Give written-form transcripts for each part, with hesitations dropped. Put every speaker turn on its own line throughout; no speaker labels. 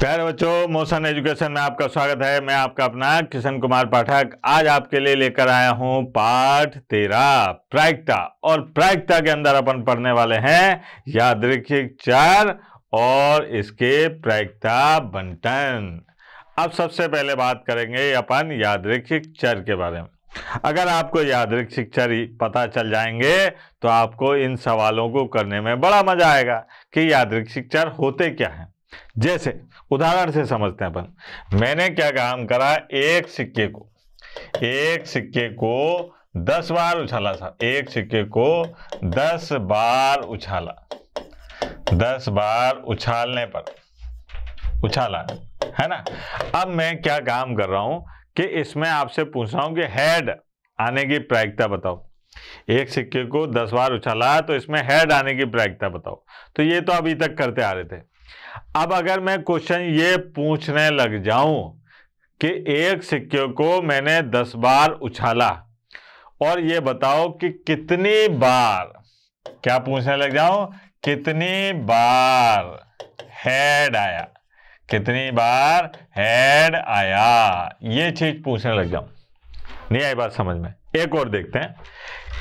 प्यारे बच्चों, motion education में आपका स्वागत है। मैं आपका अपना किशन कुमार पाठक आज आपके लिए लेकर आया हूं पाठ 13 प्रायिकता। और प्रायिकता के अंदर अपन पढ़ने वाले हैं यादृच्छिक चर और इसके प्रायिकता बंटन। अब सबसे पहले बात करेंगे अपन यादृच्छिक चर के बारे में। अगर आपको यादृच्छिक चर पता चल जाएंगे तो आपको इन सवालों को करने में बड़ा मजा आएगा कि यादृच्छिक चर होते क्या हैं। जैसे उदाहरण से समझते हैं अपन। मैंने क्या काम करा, एक सिक्के को 10 बार उछाला था। एक सिक्के को 10 बार उछाला, 10 बार उछालने पर उछाला है ना। अब मैं क्या काम कर रहा हूं कि इसमें आपसे पूछ रहा हूं कि हेड आने की प्रायिकता बताओ। एक सिक्के को 10 बार उछाला तो इसमें हेड आने की प्रायिकता बताओ। तो ये तो अभी तक करते आ रहे थे। अब अगर मैं क्वेश्चन ये पूछने लग जाऊं कि एक सिक्के को मैंने 10 बार उछाला और ये बताओ कि कितनी बार, क्या पूछने लग जाऊं, कितनी बार हेड आया, कितनी बार हेड आया, ये चीज पूछने लग जाऊं। नहीं आई बात समझ में? एक और देखते हैं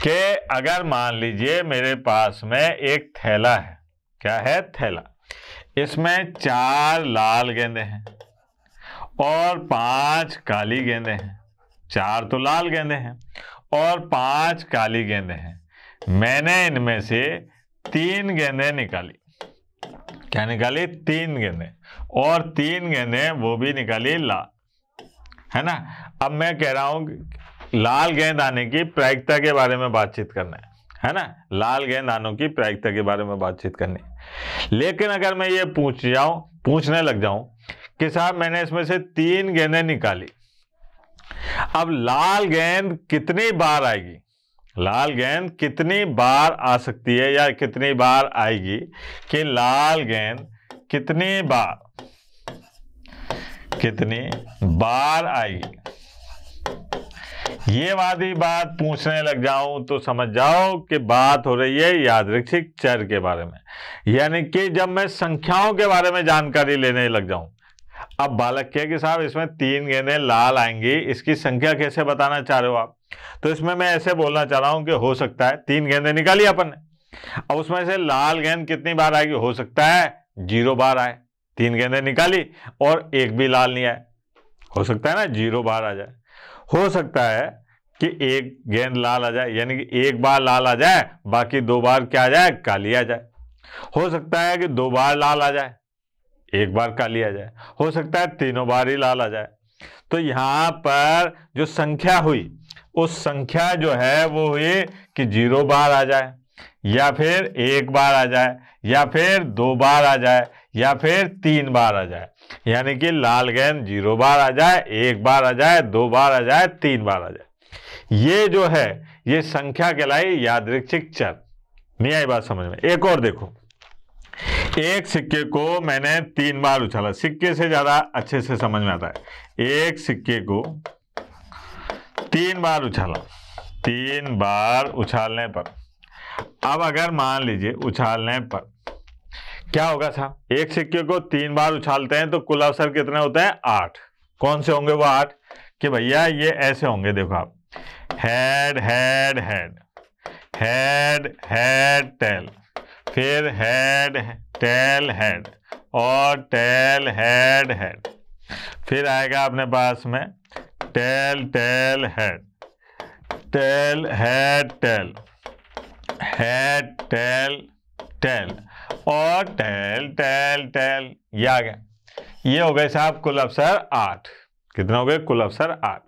कि अगर मान लीजिए मेरे पास में एक थैला है। क्या है? थैला। इसमें 4 लाल गेंदे हैं और 5 काली गेंदे हैं। 4 तो लाल गेंदे हैं और 5 काली गेंदे हैं। मैंने इनमें से 3 गेंदें निकाली। क्या निकाली? 3 गेंदें। और 3 गेंदें वो भी निकाली लाल, है ना। अब मैं कह रहा हूं लाल गेंद आने की प्रायिकता के बारे में बातचीत करना है ना। लाल गेंद आने की प्रायिकता के बारे में बातचीत करनी है। लेकिन अगर मैं ये पूछने लग जाऊं कि साहब मैंने इसमें से 3 गेंदें निकाली, अब लाल गेंद कितनी बार आएगी, लाल गेंद कितनी बार आ सकती है या कितनी बार आएगी, कि लाल गेंद कितनी बार आएगी, ये वाली बात पूछने लग जाऊं तो समझ जाओ कि बात हो रही है यादृच्छिक चर के बारे में। यानी कि जब मैं संख्याओं के बारे में जानकारी लेने लग जाऊं, अब बालक कहे कि साहब इसमें 3 गेंदें लाल आएंगी, इसकी संख्या कैसे बताना चाह रहे हो आप? तो इसमें मैं ऐसे बोलना चाह रहा हूं कि हो सकता है 3 गेंदें निकाली अपन ने, अब उसमें से लाल गेंद कितनी बार आएगी? हो सकता है 0 बार आए। 3 गेंदें निकाली और एक भी लाल नहीं आए, हो सकता है ना 0 बार आ जाए। हो सकता है कि एक गेंद लाल आ जाए, यानी कि एक बार लाल आ जाए, बाकी 2 बार क्या आ जाए? काली आ जाए। हो सकता है कि 2 बार लाल आ जाए, एक बार काली आ जाए। हो सकता है 3 बार ही लाल आ जाए। तो यहां पर जो संख्या हुई, उस संख्या जो है वो हुई कि 0 बार आ जाए, या फिर 1 बार आ जाए, या फिर 2 बार आ जाए, या फिर 3 बार आ जाए। यानी कि लाल गेंद 0 बार आ जाए, 1 बार आ जाए, 2 बार आ जाए, 3 बार आ जाए। ये जो है ये संख्या कहलाई यादृच्छिक चर। नहीं आई बात समझ में? एक और देखो, एक सिक्के को मैंने 3 बार उछाला। सिक्के से ज्यादा अच्छे से समझ में आता है। एक सिक्के को 3 बार उछाला, 3 बार उछालने पर, अब अगर मान लीजिए उछालने पर क्या होगा साहब? एक सिक्के को 3 बार उछालते हैं तो कुल अवसर कितने होते हैं? 8। कौन से होंगे वो 8? कि भैया ये ऐसे होंगे, देखो आप, head head head, head head tail, फिर हेड टेल हेड, और टेल हेड हेड, फिर आएगा अपने पास में tail tail head, tail head tail, head tail tail, और टेल टेल टेल। ये आ गया। ये हो गए साहब कुल अवसर 8। कितने हो गए? कुल अवसर 8।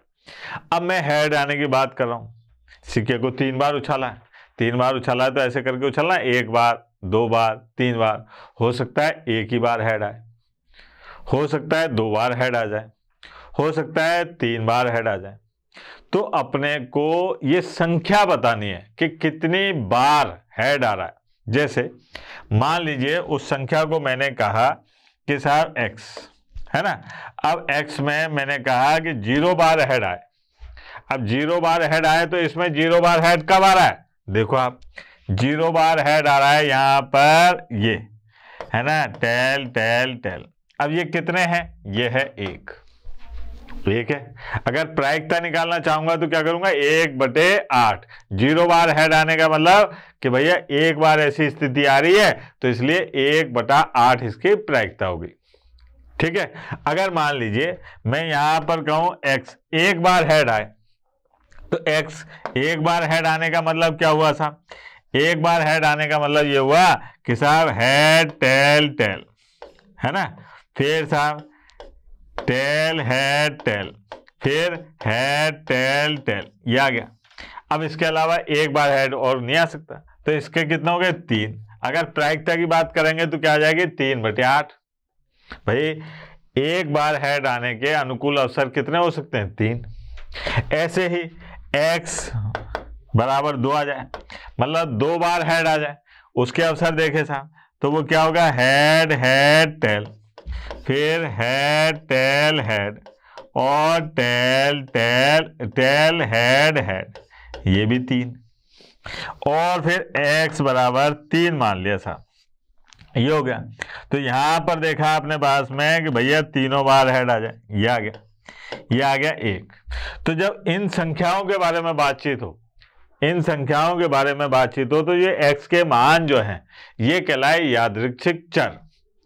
अब मैं हेड आने की बात कर रहा हूं। सिक्के को 3 बार उछाला है, 3 बार उछाला है तो ऐसे करके उछलना, 1 बार, 2 बार, 3 बार। हो सकता है 1 ही बार हेड आए, हो सकता है 2 बार हेड आ जाए, हो सकता है 3 बार हेड आ जाए। तो अपने को ये संख्या बतानी है कि कितनी बार हेड आ रहा है। जैसे मान लीजिए उस संख्या को मैंने कहा कि साहब x है ना। अब x में मैंने कहा कि 0 बार हेड आए। अब 0 बार हेड आए तो इसमें 0 बार हेड कब आ रहा है? देखो आप, 0 बार हेड आ रहा है यहां पर, ये है ना, टेल टेल टेल। अब ये कितने हैं, ये है 1, ठीक है। अगर प्रायिकता निकालना चाहूंगा तो क्या करूंगा, 1/8। 0 बार हेड आने का मतलब कि भैया 1 बार ऐसी स्थिति आ रही है तो इसलिए 1/8 इसकी प्रायिकता होगी, ठीक है। अगर मान लीजिए मैं यहां पर कहूं x 1 बार हेड आए तो x 1 बार हेड आने का मतलब क्या हुआ साहब, 1 बार हेड आने का मतलब ये हुआ कि साहब हेड टेल टेल, है ना, फिर साहब टेल हेड टेल, फिर हेड टेल टेल, ये आ गया। अब इसके अलावा 1 बार हेड और नहीं आ सकता तो इसके कितने हो गए, 3। अगर प्रायिकता की बात करेंगे तो क्या आ जाएगी, 3/8। भाई 1 बार हेड आने के अनुकूल अवसर कितने हो सकते हैं, 3। ऐसे ही x बराबर 2 आ जाए, मतलब 2 बार हेड आ जाए, उसके अवसर देखे साहब तो वो क्या होगा, हेड हेड टेल, फिर हेड टेल हेड और tail tail tail head head, ये भी 3। और फिर x बराबर 3 मान लिया साहब, ये हो गया। तो यहां पर देखा आपने पास में कि भैया तीनों बार हेड आ जाए, ये आ गया, ये आ गया 1। तो जब इन संख्याओं के बारे में बातचीत हो, इन संख्याओं के बारे में बातचीत हो तो ये x के मान जो हैं ये कहलाए यादृच्छिक चर।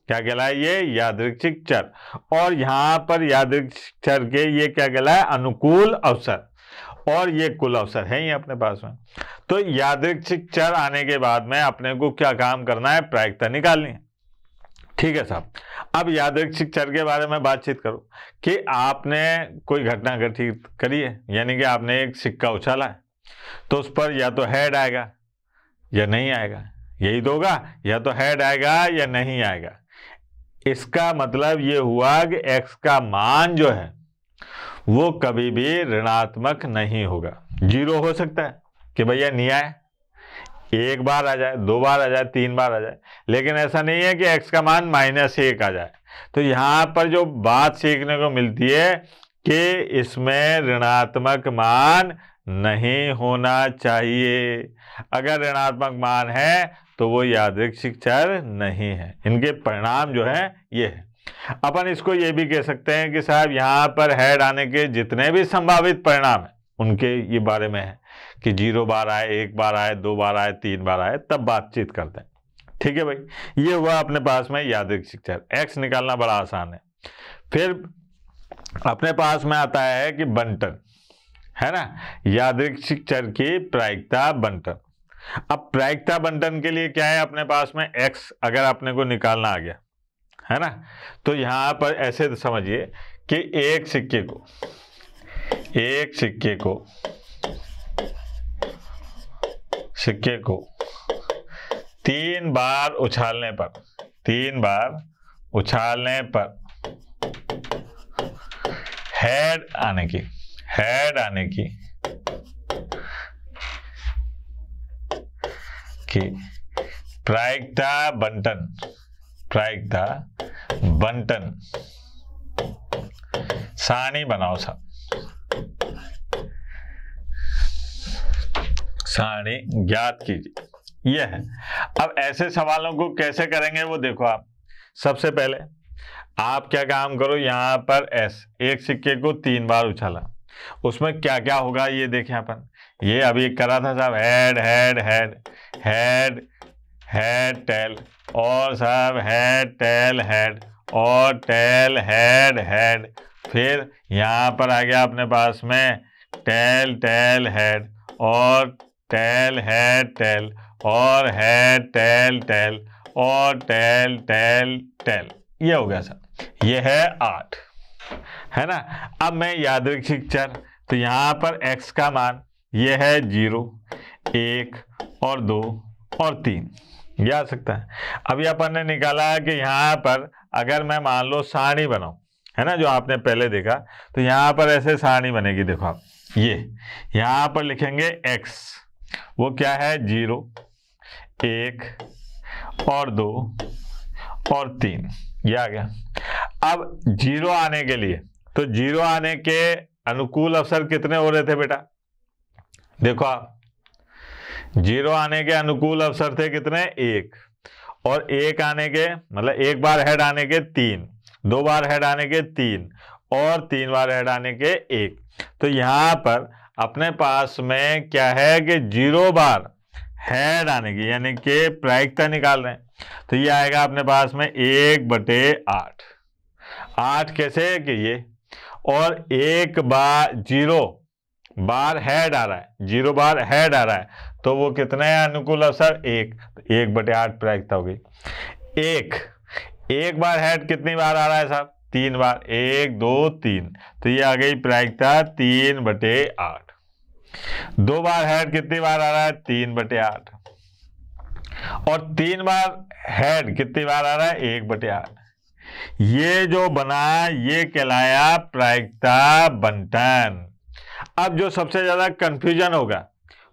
क्या कहलाए, ये यादृच्छिक चर। और यहां पर यादृच्छिक चर के ये क्या कहलाए, अनुकूल अवसर, और ये कुल अवसर है ही अपने पास में। तो यादृच्छिक चर आने के बाद में अपने को क्या काम करना है, प्रायिकता निकालनी है, ठीक है साहब। अब यादृच्छिक चर के बारे में बातचीत करो कि आपने कोई घटना घटित करी है, यानी कि आपने एक सिक्का उछाला है तो उस पर या तो हेड आएगा या नहीं आएगा, यही तो होगा, या तो हेड आएगा या नहीं आएगा। इसका मतलब ये हुआ कि x का मान जो है वो कभी भी ऋणात्मक नहीं होगा। 0 हो सकता है कि भैया नहीं आए, 1 बार आ जाए, 2 बार आ जाए, 3 बार आ जाए, लेकिन ऐसा नहीं है कि x का मान -1 आ जाए। तो यहां पर जो बात सीखने को मिलती है कि इसमें ऋणात्मक मान नहीं होना चाहिए। अगर ऋणात्मक मान है तो वो यादृच्छिक चर नहीं है। इनके परिणाम जो है ये है। अपन इसको ये भी कह सकते हैं कि साहब यहाँ पर हेड आने के जितने भी संभावित परिणाम है उनके ये बारे में है कि 0 बार आए, 1 बार आए, 2 बार आए, 3 बार आए, तब बातचीत करते हैं, ठीक है भाई। ये हुआ अपने पास में यादृच्छिक चर। x निकालना बड़ा आसान है। फिर अपने पास में आता है कि बंटन, है ना, यादृच्छिक चर की प्रायिकता बंटन। अब प्रायिकता बंटन के लिए क्या है अपने पास में, x अगर अपने को निकालना आ गया, है ना, तो यहां पर ऐसे तो समझिए कि एक सिक्के को 3 बार उछालने पर हेड आने की प्रायिकता बंटन सारणी बनाओ सब, सारणी ज्ञात कीजिए, यह है। अब ऐसे सवालों को कैसे करेंगे वो देखो आप। सबसे पहले आप क्या काम करो, यहां पर s, एक सिक्के को 3 बार उछाला, उसमें क्या क्या होगा ये देखें अपन। ये अभी करा था साहब, head head head head head tell, और साहब हेड टेल हेड और टेल हेड हेड, फिर यहाँ पर आ गया अपने पास में टेल टेल हेड और टेल हेड टेल और हेड टेल टेल और टेल टेल टेल, ये हो गया सर, ये है 8, है ना। अब मैं यादृच्छिक चर, तो यहाँ पर x का मान ये है 0, 1 और 2 और 3, ये आ सकता है। अभी अपन ने निकाला कि यहाँ पर अगर मैं मान लो सारणी बनाऊं, है ना, जो आपने पहले देखा, तो यहाँ पर ऐसे सारणी बनेगी। देखो आप, ये यहाँ पर लिखेंगे x, वो क्या है 0, 1 और 2 और 3, ये आ गया। अब 0 आने के लिए, तो 0 आने के अनुकूल अवसर कितने हो रहे थे बेटा, देखो आप, 0 आने के अनुकूल अवसर थे कितने, 1, और 1 आने के मतलब 1 बार हेड आने के 3, 2 बार हेड आने के 3 और 3 बार हेड आने के 1। तो यहाँ पर अपने पास में क्या है कि 0 बार हेड आने की यानी कि प्रायिकता निकाल रहे हैं। तो ये आएगा अपने पास में 1/8। 8 कैसे कि ये, और 1 बार 0 बार हेड आ रहा है, 0 बार हेड आ रहा है, तो वो कितने अनुकूल अवसर 1, 1/8 प्रायिकता हो गई। 1 बार हेड कितनी बार आ रहा है साहब? 3 बार, 1 2 3, तो ये आ गई प्रायिकता 3/8। 2 बार हेड कितनी बार आ रहा है? 3/8, और 3 बार हेड कितनी बार आ रहा है? 1/8। ये जो बना ये कहलाया प्रायिकता बंटन। अब जो सबसे ज्यादा कंफ्यूजन होगा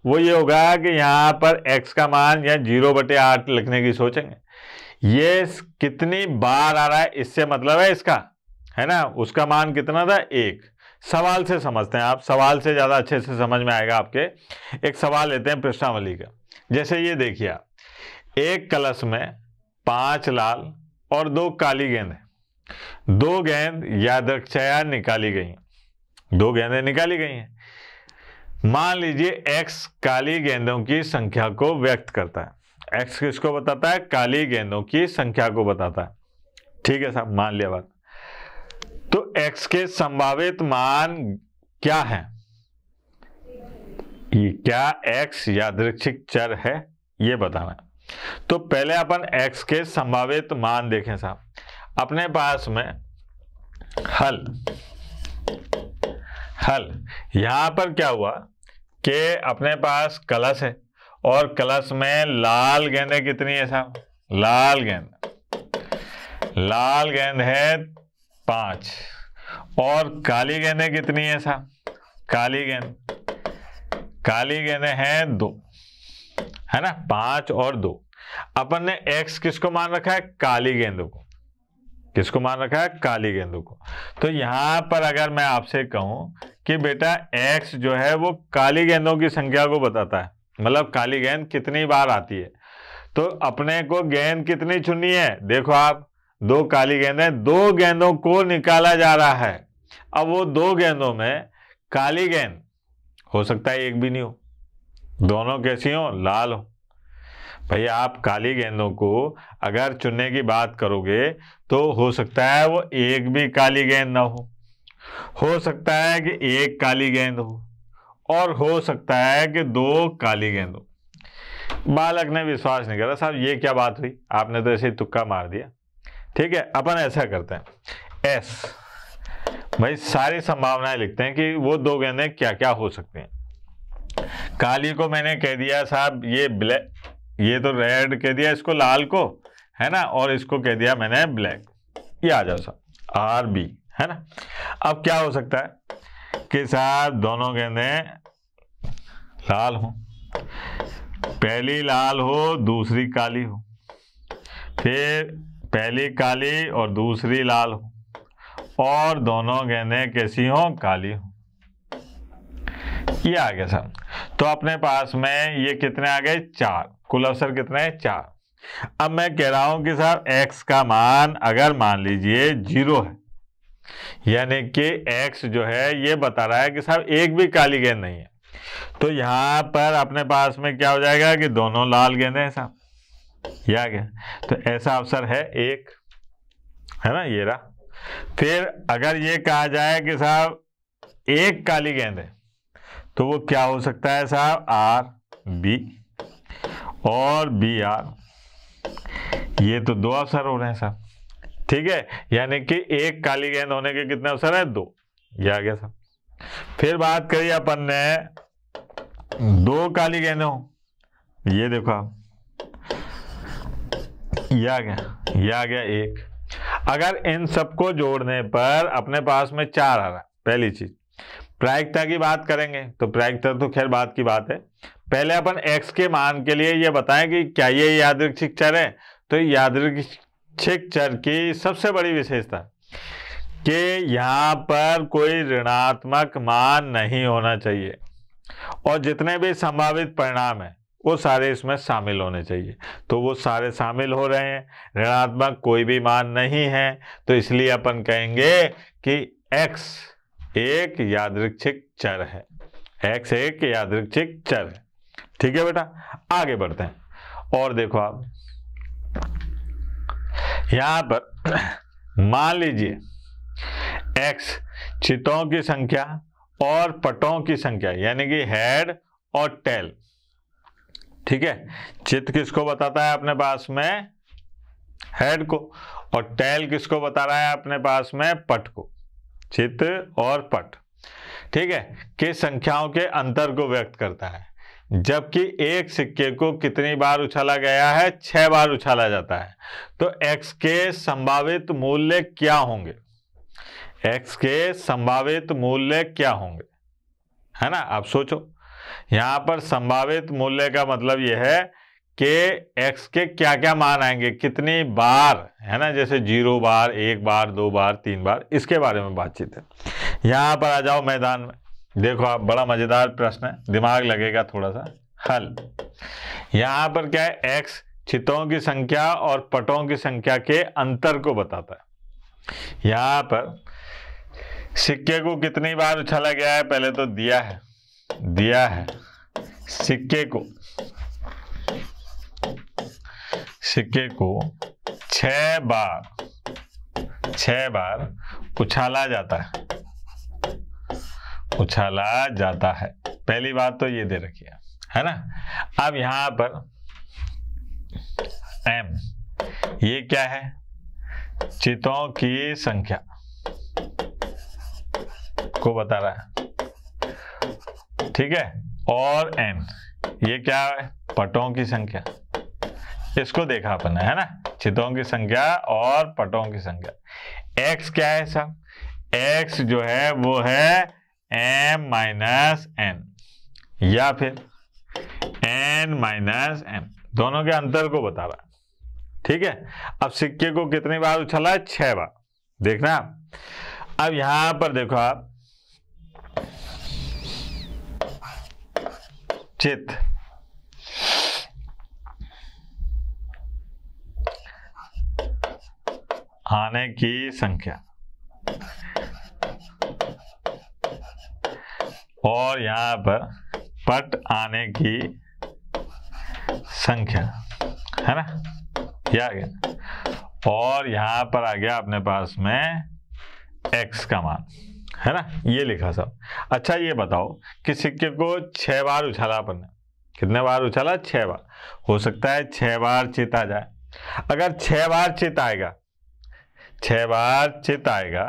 वो ये होगा कि यहाँ पर x का मान या 0/8 लिखने की सोचेंगे, ये कितनी बार आ रहा है इससे मतलब है इसका, है ना, उसका मान कितना था? 1। सवाल से समझते हैं, आप सवाल से ज्यादा अच्छे से समझ में आएगा आपके। एक सवाल लेते हैं प्रश्नावली का। जैसे ये देखिए आप, एक कलश में 5 लाल और 2 काली गेंद है। 2 गेंद यादृच्छया निकाली गई हैं, 2 गेंदें निकाली गई हैं। मान लीजिए x काली गेंदों की संख्या को व्यक्त करता है। x किसको बताता है? काली गेंदों की संख्या को बताता है। ठीक है साहब, मान लिया बात। तो x के संभावित मान क्या है? ये क्या x यादृच्छिक चर है ये बताना है। तो पहले अपन x के संभावित मान देखें साहब। अपने पास में हल यहां पर क्या हुआ कि अपने पास कलश है और कलश में लाल गेंदें कितनी है साहब? लाल गेंद है 5 और काली गेंदें कितनी है साहब? काली गेंदें हैं 2, है ना, 5 और 2। अपन ने x किसको मान रखा है? काली गेंदों को। किसको मान रखा है? काली गेंदों को। तो यहां पर अगर मैं आपसे कहूं कि बेटा x जो है वो काली गेंदों की संख्या को बताता है, मतलब काली गेंद कितनी बार आती है, तो अपने को गेंद कितनी चुननी है? देखो आप, 2 काली गेंदें, 2 गेंदों को निकाला जा रहा है। अब वो 2 गेंदों में काली गेंद हो सकता है एक भी नहीं हो, दोनों कैसी हो? लाल हो। भैया आप काली गेंदों को अगर चुनने की बात करोगे तो हो सकता है वो एक भी काली गेंद ना हो सकता है कि एक काली गेंद हो, और हो सकता है कि 2 काली गेंद हो। बालक ने विश्वास नहीं करा, साहब ये क्या बात हुई, आपने तो ऐसे ही तुक्का मार दिया। ठीक है, अपन ऐसा करते हैं, एस भाई सारी संभावनाएं लिखते हैं कि वो 2 गेंदें क्या क्या हो सकती हैं। काली को मैंने कह दिया साहब ये ब्लैक, ये तो रेड कह दिया इसको, लाल को, है ना, और इसको कह दिया मैंने ब्लैक। ये आ जाओ साहब RB, है ना। अब क्या हो सकता है कि साहब दोनों गेंदें लाल हो, पहली लाल हो दूसरी काली हो, फिर पहली काली और दूसरी लाल हो, और दोनों गेंदें कैसी हो? काली हो। ये आ गया साहब। तो अपने पास में ये कितने आ गए? 4। कुल अवसर कितने हैं? 4। अब मैं कह रहा हूं कि साहब x का मान अगर मान लीजिए 0 है, यानी कि x जो है ये बता रहा है कि साहब एक भी काली गेंद नहीं है, तो यहां पर अपने पास में क्या हो जाएगा कि दोनों लाल गेंदें हैं साहब। ये आ गया, तो ऐसा अवसर है 1, है ना, ये रहा। फिर अगर ये कहा जाए कि साहब एक काली गेंद है, तो वो क्या हो सकता है साहब? RB और BR। ये तो 2 अवसर हो रहे हैं साहब। ठीक है, यानी कि एक काली गेंद होने के कितने अवसर है? 2। ये आ गया साहब। फिर बात करिए अपन ने 2 काली गेंदें हो, ये देखो आप, ये आ गया 1। अगर इन सबको जोड़ने पर अपने पास में 4 आ रहा है। पहली चीज प्रायिकता की बात करेंगे, तो प्रायिकता तो खैर बात की बात है। पहले अपन x के मान के लिए ये बताएं कि क्या ये यादृच्छिक चर है। तो यादृच्छिक चर की सबसे बड़ी विशेषता कि यहाँ पर कोई ऋणात्मक मान नहीं होना चाहिए, और जितने भी संभावित परिणाम है वो सारे इसमें शामिल होने चाहिए। तो वो सारे शामिल हो रहे हैं, ऋणात्मक कोई भी मान नहीं है, तो इसलिए अपन कहेंगे कि x एक यादृच्छिक चर है, x एक यादृच्छिक चर है। ठीक है बेटा, आगे बढ़ते हैं। और देखो आप यहां पर मान लीजिए x चितों की संख्या और पटों की संख्या, यानी कि हेड और टेल। ठीक है, चित किसको बताता है अपने पास में? हेड को। और टेल किसको बता रहा है अपने पास में? पट को। चित और पट, ठीक है, के संख्याओं के अंतर को व्यक्त करता है। जबकि एक सिक्के को कितनी बार उछाला गया है? 6 बार उछाला जाता है। तो x के संभावित मूल्य क्या होंगे? x के संभावित मूल्य क्या होंगे, है ना? आप सोचो, यहां पर संभावित मूल्य का मतलब यह है कि x के क्या क्या मान आएंगे, कितनी बार, है ना? जैसे 0 बार, 1 बार, 2 बार, 3 बार, इसके बारे में बातचीत है। यहां पर आ जाओ मैदान में, देखो आप, बड़ा मजेदार प्रश्न है, दिमाग लगेगा थोड़ा सा। हल यहां पर क्या है? x चितों की संख्या और पटों की संख्या के अंतर को बताता है। यहां पर सिक्के को कितनी बार उछाला गया है? पहले तो दिया है सिक्के को 6 बार उछाला जाता है। पहली बात तो ये दे रखी है ना? अब यहां पर m ये क्या है? चितों की संख्या को बता रहा है, ठीक है। और n ये क्या है? पटों की संख्या। इसको देखा अपन ने, है ना? चितों की संख्या और पटों की संख्या। x क्या है सब? x जो है वो है m माइनस n, या फिर n माइनस m, दोनों के अंतर को बता रहा है। ठीक है, अब सिक्के को कितनी बार उछाला है? 6 बार। देखना अब यहां पर देखो आप, चित आने की संख्या और यहां पर पट आने की संख्या, है ना? ये आ गया। और यहां पर आ गया अपने पास में x का मान, है ना? ये लिखा सब। अच्छा ये बताओ कि सिक्के को 6 बार उछाला अपन ने, कितने बार उछाला? 6 बार। हो सकता है 6 बार चित आ जाए। अगर 6 बार चित आएगा, 6 बार चित आएगा,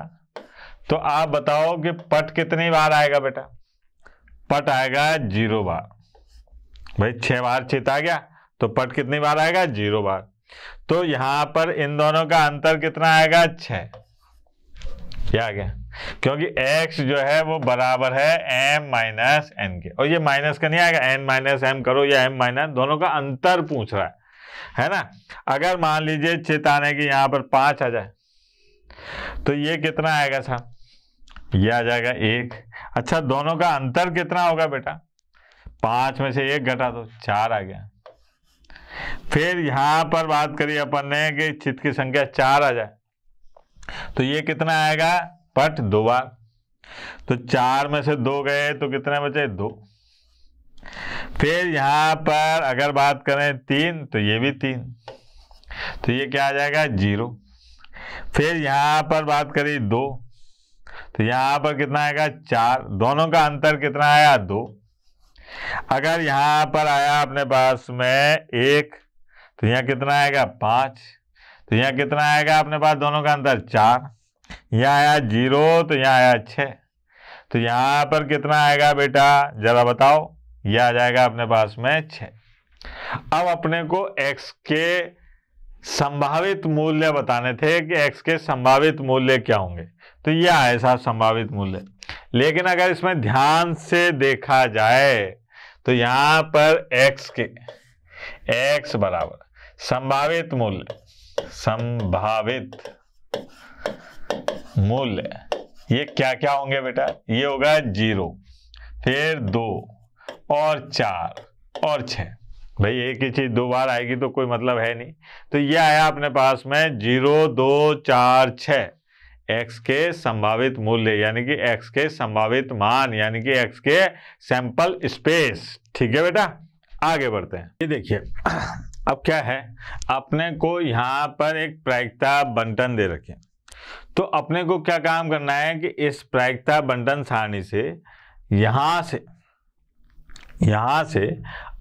तो आप बताओ कि पट कितनी बार आएगा बेटा? पट आएगा 0 बार। भाई 6 बार चित आ गया तो पट कितनी बार आएगा? 0 बार। तो यहां पर इन दोनों का अंतर कितना आएगा? 6। क्या आ गया? क्योंकि x जो है वो बराबर है m माइनस n के, और ये माइनस का नहीं आएगा, n माइनस m करो या m माइनस, दोनों का अंतर पूछ रहा है ना? अगर मान लीजिए चित आने की यहाँ पर 5 आ जाए, तो ये कितना आएगा साहब? ये आ जाएगा 1। अच्छा, दोनों का अंतर कितना होगा बेटा? 5 में से 1 घटा दो, 4 आ गया। फिर यहां पर बात करिए अपन ने कि चित की संख्या 4 आ जाए, तो ये कितना आएगा? पट 2 बार। तो 4 में से 2 गए तो कितने बचे? 2। फिर यहां पर अगर बात करें 3, तो ये भी 3, तो ये क्या आ जाएगा? 0। फिर यहां पर बात करी 2, तो यहां पर कितना आएगा? 4। दोनों का अंतर कितना आया? 2। अगर यहां पर आया अपने पास में 1, तो यहां कितना आएगा? 5। तो यहां कितना आएगा अपने पास? दोनों का अंतर 4। यहां आया 0, तो यहां आया 6। तो यहां पर कितना आएगा बेटा? जरा बताओ। यह आ जाएगा अपने पास में 6। अब अपने को x के संभावित मूल्य बताने थे कि x के संभावित मूल्य क्या होंगे। तो यह आए साहब संभावित मूल्य। लेकिन अगर इसमें ध्यान से देखा जाए तो यहां पर x बराबर संभावित मूल्य ये क्या क्या होंगे बेटा? ये होगा 0, फिर 2 और 4 और 6। भाई एक ही चीज 2 बार आएगी तो कोई मतलब है नहीं। तो ये आया अपने पास में 0, 2, 4, 6 एक्स के संभावित मूल्य, यानी कि एक्स के संभावित मान, यानी कि एक्स के सैंपल स्पेस। ठीक है बेटा, आगे बढ़ते हैं। ये देखिए अब क्या है, अपने को यहाँ पर एक प्रायिकता बंटन दे रखे, तो अपने को क्या काम करना है कि इस प्रायिकता बंटन सारणी से यहाँ से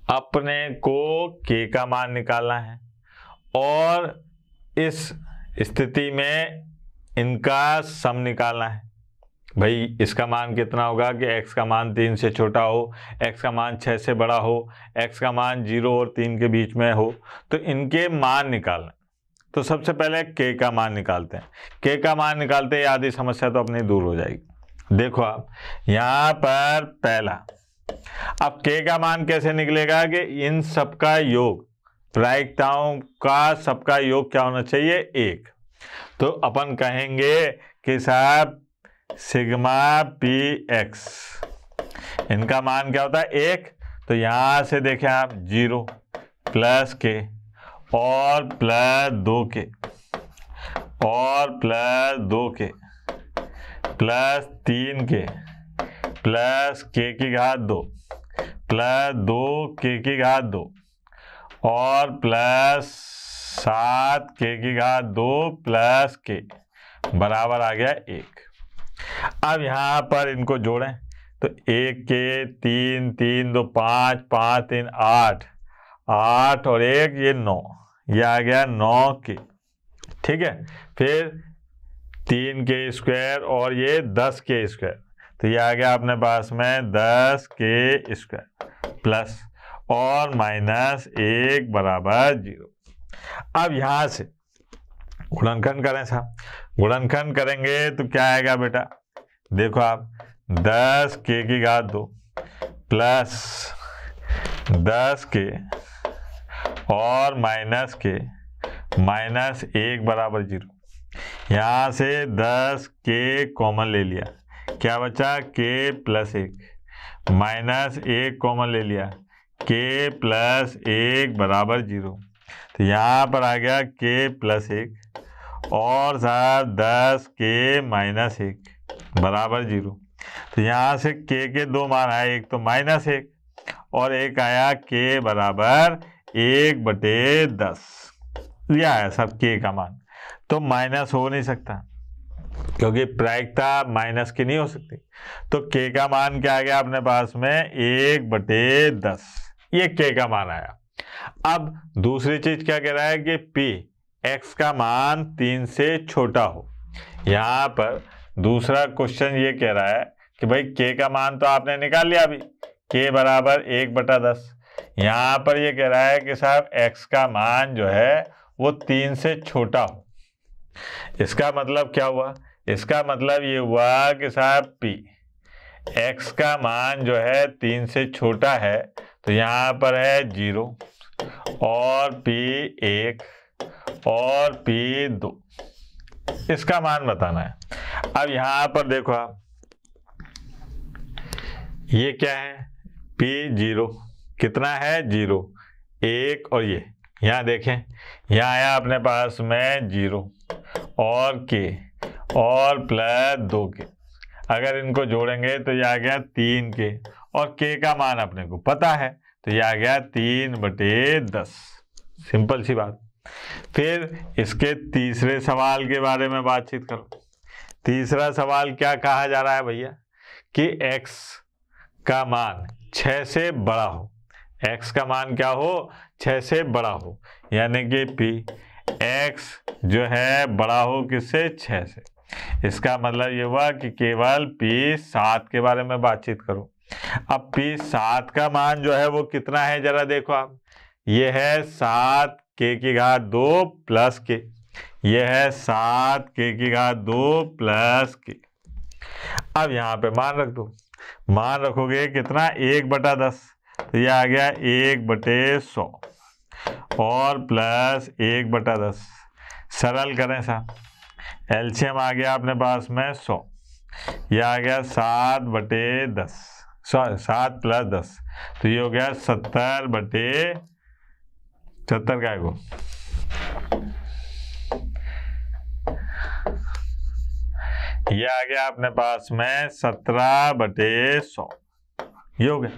अपने को k का मान निकालना है, और इस स्थिति में इनका सम निकालना है। भाई इसका मान कितना होगा कि x का मान 3 से छोटा हो, x का मान 6 से बड़ा हो, x का मान 0 और 3 के बीच में हो, तो इनके मान निकालना। तो सबसे पहले k का मान निकालते हैं। k का मान निकालते ही आधी समस्या तो अपनी दूर हो जाएगी। देखो आप यहाँ पर पहला, अब k का मान कैसे निकलेगा कि इन सबका योग, प्रायिकताओं का सबका योग क्या होना चाहिए, 1। तो अपन कहेंगे कि साहब सिग्मा पी एक्स, इनका मान क्या होता है 1। तो यहां से देखें आप 0 प्लस के और प्लस 2k और plus 2k plus 3k plus k की घात 2 प्लस 2k की घात 2 और प्लस 7k की घात 2 प्लस k बराबर आ गया 1। अब यहाँ पर इनको जोड़ें तो 1 के 3, 3, 2, 5, 5, 3, 8, 8 और 1 ये 9, ये आ गया 9k। ठीक है, फिर 3k स्क्वायर और ये 10k स्क्वायर, तो ये आ गया अपने पास में 10k स्क्वायर प्लस और माइनस 1 बराबर 0। अब यहाँ से गुणनखंड करें साहब, गुणनखंड करेंगे तो क्या आएगा बेटा, देखो आप 10k की घात 2 प्लस 10k और माइनस k माइनस 1 बराबर 0। यहाँ से 10k कॉमन ले लिया, क्या बचा k प्लस 1 माइनस 1 कॉमन ले लिया, k प्लस 1 बराबर 0। तो यहाँ पर आ गया k प्लस 1 और साहब 10k माइनस 1 बराबर 0। तो यहाँ से k के 2 मान आए, एक तो माइनस 1 और एक आया k बराबर 1/10। यह आया सब k का मान। तो माइनस हो नहीं सकता क्योंकि प्रायिकता माइनस की नहीं हो सकती। तो k का मान क्या आ गया अपने पास में 1/10, ये k का मान आया। अब दूसरी चीज क्या कह रहा है कि p x का मान 3 से छोटा हो। यहाँ पर दूसरा क्वेश्चन ये कह रहा है कि भाई k का मान तो आपने निकाल लिया अभी, k बराबर 1/10। यहाँ पर ये कह रहा है कि साहब x का मान जो है वो 3 से छोटा हो। इसका मतलब क्या हुआ, इसका मतलब ये हुआ कि साहब p x का मान जो है 3 से छोटा है, तो यहाँ पर है 0 और p 1 और p 2, इसका मान बताना है। अब यहाँ पर देखो आप, ये क्या है p 0, कितना है 0 1 और ये यहाँ देखें, यहाँ आया अपने पास में 0 और k और प्लस 2k, अगर इनको जोड़ेंगे तो ये आ गया 3k और k का मान अपने को पता है, तो ये आ गया 3/10। सिंपल सी बात। फिर इसके तीसरे सवाल के बारे में बातचीत करो। तीसरा सवाल क्या कहा जा रहा है भैया कि x का मान 6 से बड़ा हो, x का मान क्या हो 6 से बड़ा हो, यानी कि p x जो है बड़ा हो किससे 6 से। इसका मतलब ये हुआ कि केवल p 7 के बारे में बातचीत करो। अब p 7 का मान जो है वो कितना है जरा देखो आप, ये है 7k की घात 2 प्लस k, ये है 7k की घात 2 प्लस k। अब यहाँ पे मान रख दो, मान रखोगे कितना 1/10, तो ये आ गया 1/100 और प्लस 1/10। सरल करें साहब, एलसीएम आ गया अपने पास में 100, यह आ गया 7/10, 7 प्लस 10, तो ये हो गया 70/100। 70 का को ये आ गया अपने पास में 17/100, ये हो गया।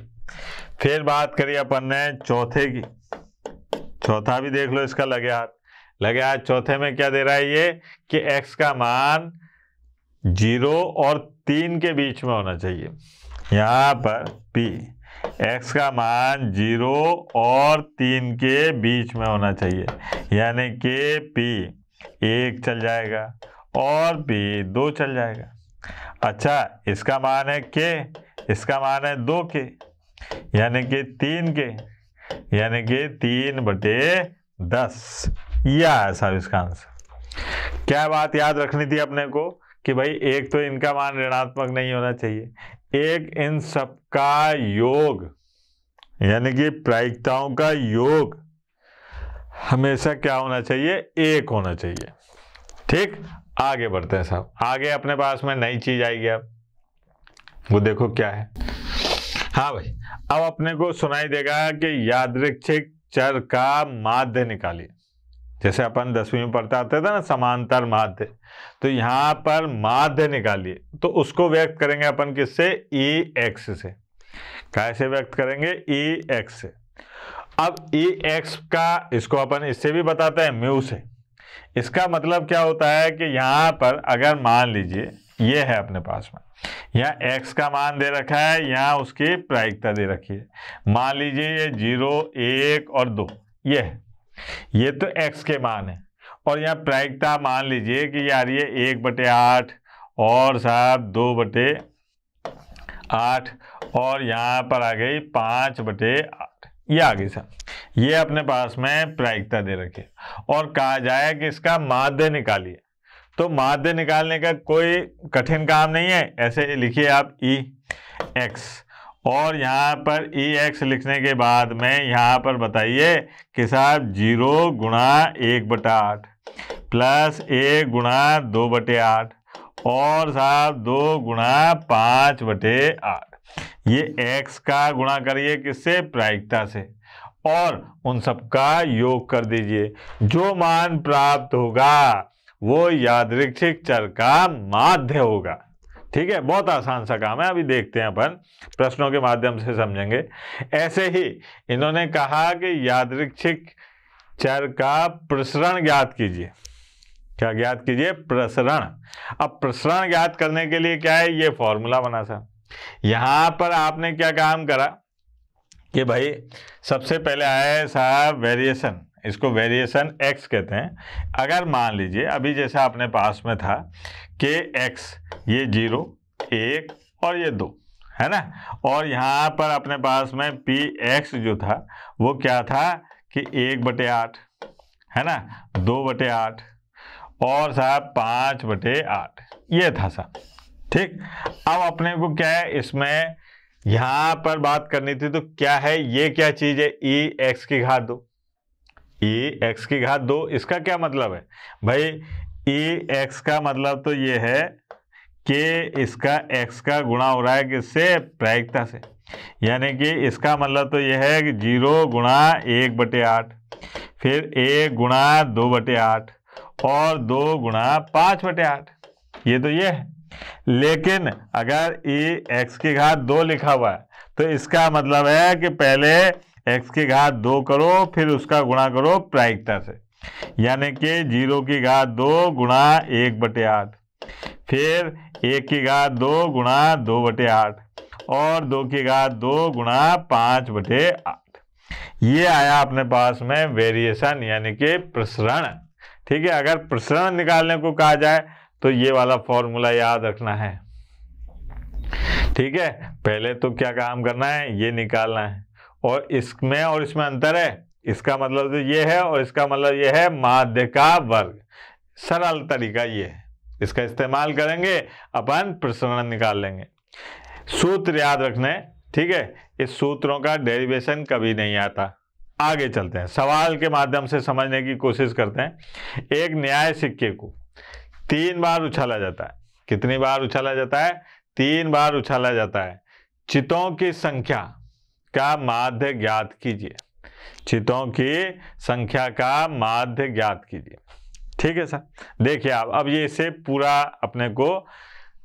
फिर बात करिए अपन ने चौथे की, चौथा भी देख लो, इसका लगे हाथ। चौथे में क्या दे रहा है ये कि x का मान 0 और 3 के बीच में होना चाहिए। यहाँ पर p x का मान 0 और 3 के बीच में होना चाहिए, यानी कि p 1 चल जाएगा और p 2 चल जाएगा। अच्छा, इसका मान है k, इसका मान है 2 के, यानी कि 3 के, यानी कि 3/10। यह है साहब इसका आंसर। क्या बात याद रखनी थी अपने को कि भाई एक तो इनका मान ऋणात्मक नहीं होना चाहिए, एक इन सब का योग, यानी कि प्रायिकताओं का योग हमेशा क्या होना चाहिए, 1 होना चाहिए। ठीक, आगे बढ़ते हैं साहब। आगे अपने पास में नई चीज आएगी, अब वो देखो क्या है। हाँ भाई, अब अपने को सुनाई देगा कि यादृच्छिक चर का माध्य निकालिए। जैसे अपन 10वीं में पढ़ते आते थे ना समांतर माध्य, तो यहाँ पर माध्य निकालिए, तो उसको व्यक्त करेंगे अपन किससे, EX से। कैसे व्यक्त करेंगे, EX से। अब EX का इसको अपन इससे भी बताते हैं म्यू से। इसका मतलब क्या होता है कि यहाँ पर अगर मान लीजिए ये है अपने पास में, यहाँ x का मान दे रखा है, यहाँ उसकी प्रायिकता दे रखी है। मान लीजिए ये 0, 1 और 2, ये तो x के मान है, और यहाँ प्रायिकता मान लीजिए कि ये आ रही है 1/8 और साहब 2/8, और यहाँ पर आ गई 5/8, ये आ गई साहब। ये अपने पास में प्रायिकता दे रखी है, और कहा जाए कि इसका माध्य निकालिए। तो माध्य निकालने का कोई कठिन काम नहीं है, ऐसे लिखिए आप EX, और यहाँ पर EX लिखने के बाद में यहाँ पर बताइए कि साहब 0 × 1/8 प्लस 1 × 2/8 और साहब 2 × 5/8। ये x का गुणा करिए किससे, प्रायिकता से, और उन सबका योग कर दीजिए। जो मान प्राप्त होगा वो यादृच्छिक चर का माध्य होगा। ठीक है, बहुत आसान सा काम है, अभी देखते हैं अपन, प्रश्नों के माध्यम से समझेंगे। ऐसे ही इन्होंने कहा कि यादृच्छिक चर का प्रसरण ज्ञात कीजिए। क्या ज्ञात कीजिए, प्रसरण। अब प्रसरण ज्ञात करने के लिए क्या है, ये फॉर्मूला बना सा। यहां पर आपने क्या काम करा कि भाई सबसे पहले आया साहब वेरिएशन, इसको वेरिएशन x कहते हैं। अगर मान लीजिए अभी जैसा अपने पास में था कि x ये 0, 1 और ये 2 है ना, और यहाँ पर अपने पास में px जो था वो क्या था कि 1/8 है ना, 2/8 और साहब 5/8, ये था साहब। ठीक, अब अपने को क्या है, इसमें यहाँ पर बात करनी थी, तो क्या है, ये क्या चीज है, EX की घात 2, EX की घात 2। इसका क्या मतलब है भाई, EX का मतलब तो ये है कि इसका x का गुणा हो रहा है किससे, प्रायिकता से, यानी कि इसका मतलब तो ये है कि 0 × 1/8 फिर 1 × 2/8 और 2 × 5/8, ये तो ये है। लेकिन अगर EX की घात 2 लिखा हुआ है तो इसका मतलब है कि पहले x की घात 2 करो फिर उसका गुणा करो प्रायिकता से, यानी कि 0 की घात 2 × 1/8 फिर 1 की घात 2 × 2/8 और 2 की घात 2 × 5/8। ये आया अपने पास में वेरिएशन, यानी कि प्रसरण। ठीक है, अगर प्रसरण निकालने को कहा जाए तो ये वाला फॉर्मूला याद रखना है। ठीक है, पहले तो क्या काम करना है, ये निकालना है, और इसमें अंतर है। इसका मतलब तो ये है और इसका मतलब ये है माध्य का वर्ग। सरल तरीका ये है, इसका इस्तेमाल करेंगे अपन प्रसरण निकाल लेंगे। सूत्र याद रखने, ठीक है, इस सूत्रों का डेरिवेशन कभी नहीं आता। आगे चलते हैं, सवाल के माध्यम से समझने की कोशिश करते हैं। एक न्याय सिक्के को 3 बार उछाला जाता है। कितनी बार उछाला जाता है, 3 बार उछाला जाता है। चितों की संख्या का माध्य ज्ञात कीजिए। चितों की संख्या का माध्य ज्ञात कीजिए। ठीक है सर, देखिए आप अब ये इससे पूरा अपने को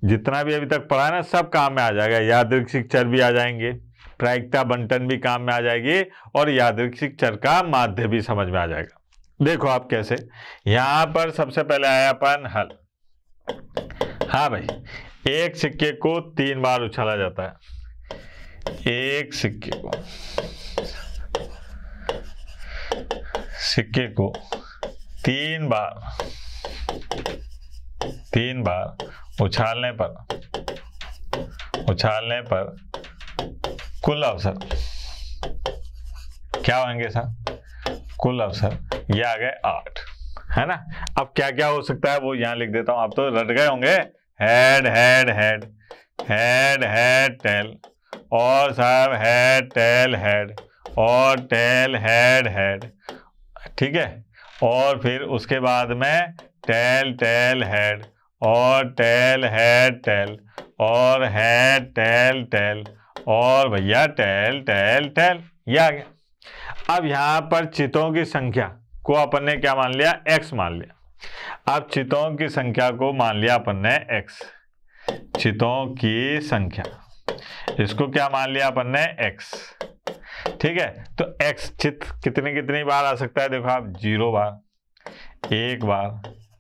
जितना भी अभी तक पढ़ा है ना सब काम में आ जाएगा। यादृच्छिक चर भी आ जाएंगे, प्रायिकता बंटन भी काम में आ जाएगी और यादृच्छिक चर का माध्य भी समझ में आ जाएगा। देखो आप कैसे, यहां पर सबसे पहले आया अपन हल। हाँ भाई, एक सिक्के को 3 बार उछाला जाता है। एक सिक्के को 3 बार उछालने पर कुल अवसर क्या होंगे सर? कुल अवसर ये आ गए 8, है ना। अब क्या क्या हो सकता है वो यहां लिख देता हूं, आप तो रट गए होंगे। Head head head, head head tell, और सब हेड टेल हेड, और टेल हेड हेड, ठीक है। और फिर उसके बाद में टेल टेल हेड, और टेल हेड टेल, और हेड टेल टेल, और भैया टेल टेल टेल, ये आ गया। अब यहां पर चितों की संख्या को अपन ने क्या मान लिया? x मान लिया। अब चितों की संख्या को मान लिया अपन ने x, चितों की संख्या, इसको क्या मान लिया अपन ने? x, ठीक है। तो x चित कितनी बार आ सकता है? देखो आप, 0 बार, 1 बार,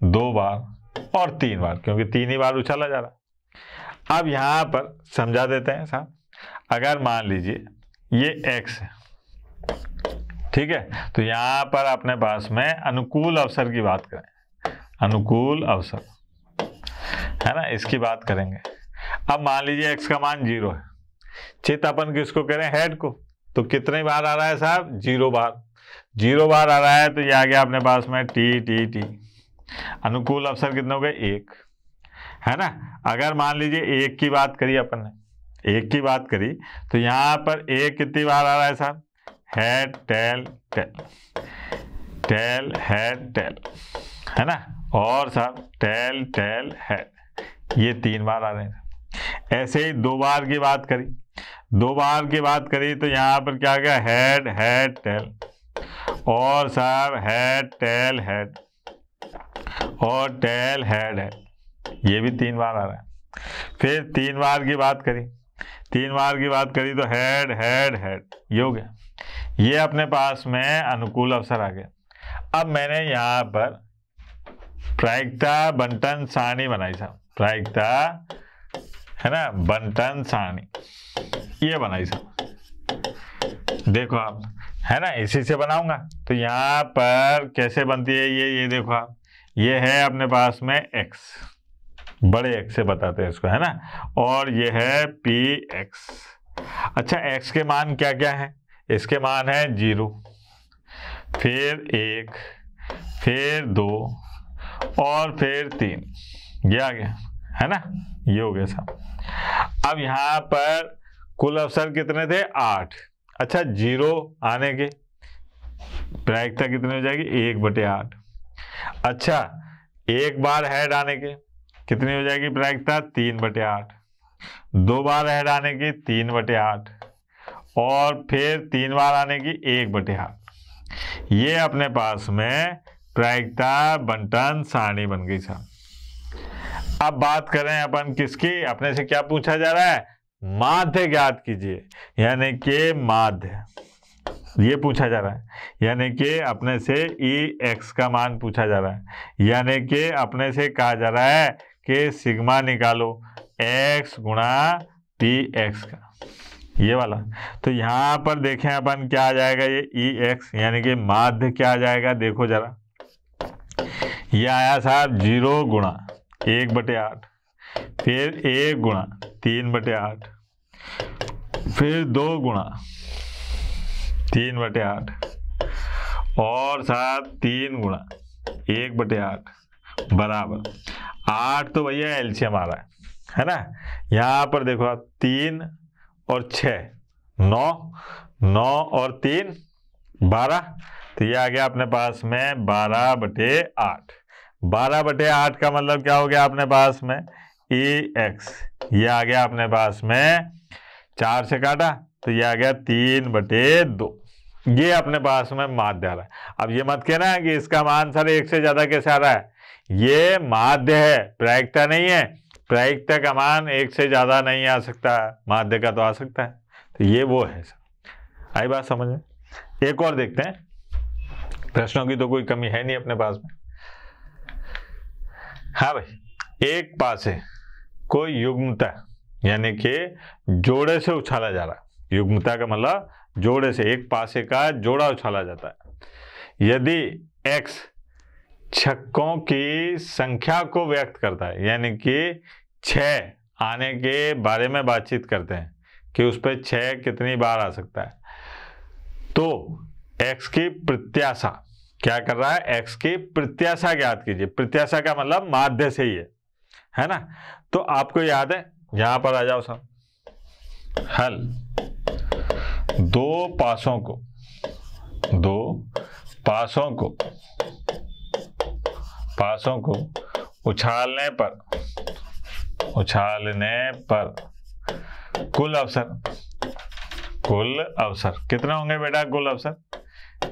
2 बार और 3 बार, क्योंकि 3 ही बार उछाला जा रहा। अब यहां पर समझा देते हैं साहब, अगर मान लीजिए ये x है, ठीक है, तो यहां पर अपने पास में अनुकूल अवसर की बात करें, अनुकूल अवसर, है ना, इसकी बात करेंगे। अब मान लीजिए x का मान 0 है, चित अपन किसको करें? हेड को। तो कितने बार आ रहा है साहब? 0 बार। 0 बार आ रहा है तो ये आ गया अपने पास में टी टी टी। अनुकूल अवसर कितने हो गए? 1, है ना। अगर मान लीजिए 1 की बात करी अपन ने, 1 की बात करी, तो यहां पर 1 कितनी बार आ रहा है साहब? Head tail tail, tail head tail, है ना, और साहब टेल टेल हेड, ये 3 बार आ रहे हैं। ऐसे ही 2 बार की बात करी, 2 बार की बात करी तो यहां पर क्या आ गया? हेड हेड टेल, और साहब हेड टेल हेड, और टेल हेड हेड, ये भी 3 बार आ रहा है। फिर 3 बार की बात करी, 3 बार की बात करी तो हेड हेड हेड, ये हो गया। ये अपने पास में अनुकूल अवसर आ गया। अब मैंने यहाँ पर प्रायिकता बंटन सारणी बनाई साहब, प्रायिकता, है ना, बंटन सारणी ये बनाई साहब। देखो आप, है ना, इसी से बनाऊंगा। तो यहाँ पर कैसे बनती है ये देखो आप, ये है अपने पास में x, बड़े x से बताते हैं इसको, है ना, और ये है px। अच्छा, x के मान क्या क्या है? इसके मान है 0, फिर 1, फिर 2 और फिर 3, ये आ गया, है ना, ये हो गया साहब। अब यहाँ पर कुल अवसर कितने थे? 8। अच्छा, 0 आने के प्रायिकता कितनी हो जाएगी? 1/8। अच्छा, 1 बार हेड आने के कितनी हो जाएगी प्रायिकता? 3/8। 2 बार हेड आने की 3/8, और फिर 3 बार आने की 1/8। ये अपने पास में प्रायिकता बंटन सारणी बन गई साहब। अब बात करें अपन किसकी? अपने से क्या पूछा जा रहा है? माध्य ज्ञात कीजिए, यानी कि माध्य ये पूछा जा रहा है, यानी कि अपने से EX का मान पूछा जा रहा है, यानी कि अपने से कहा जा रहा है कि सिग्मा निकालो x गुणा PX का, ये वाला। तो यहाँ पर देखें अपन क्या आ जाएगा? ये EX यानी कि माध्य क्या आ जाएगा? देखो जरा, ये आया साहब 0 गुणा 1/8, फिर 1 गुणा 3/8, फिर 2 गुणा 3/8, और साहब 3 गुणा 1/8 बराबर 8। तो भैया एलसीएम आ रहा है ना। यहाँ पर देखो आप, 3 और 6 9, 9 और 3 12, तो ये आ गया अपने पास में 12/8। 12/8 का मतलब क्या हो गया अपने पास में? EX, ये आ गया अपने पास में 4 से काटा तो ये आ गया 3/2, ये अपने पास में माध्य आ रहा है। अब ये मत कहना है कि इसका मान सर 1 से ज्यादा कैसे आ रहा है, ये माध्य है, प्रायिकता नहीं है। प्रायिकता का मान 1 से ज्यादा नहीं आ सकता, माध्य का तो आ सकता है। तो ये वो है सर। आई बात समझ में? एक और देखते हैं, प्रश्नों की तो कोई कमी है नहीं अपने पास में। हाँ भाई, एक पासे कोई युग्मता यानी कि जोड़े से उछाला जा रहा है। युग्मता का मतलब जोड़े से, एक पासे का जोड़ा उछाला जाता है। यदि x छक्कों की संख्या को व्यक्त करता है, यानी कि 6 आने के बारे में बातचीत करते हैं कि उस पर 6 कितनी बार आ सकता है, तो x की प्रत्याशा क्या कर रहा है, x की प्रत्याशा ज्ञात कीजिए। प्रत्याशा का मतलब माध्य से ही है ना। तो आपको याद है, यहां पर आ जाओ सब, हल दो पासों को उछालने पर कुल अवसर कितने होंगे बेटा? कुल अवसर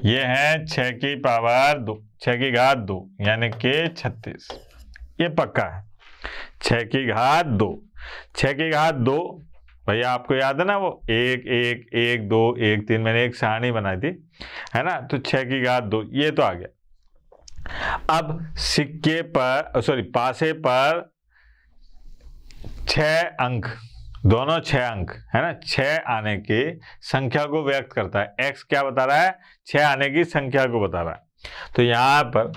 ये है 6 की पावर 2, 6 की घात 2 यानी कि 36। ये पक्का है, 6 की घात 2। 6 की घात 2 भैया आपको याद है ना, वो 1 1 1 2 1 3, मैंने एक सारणी बनाई थी, है ना। तो 6 की घात 2 ये तो आ गया। अब सिक्के पर पासे पर 6 अंक, दोनों 6 अंक है ना, 6 आने की संख्या को व्यक्त करता है। x क्या बता रहा है? 6 आने की संख्या को बता रहा है। तो यहां पर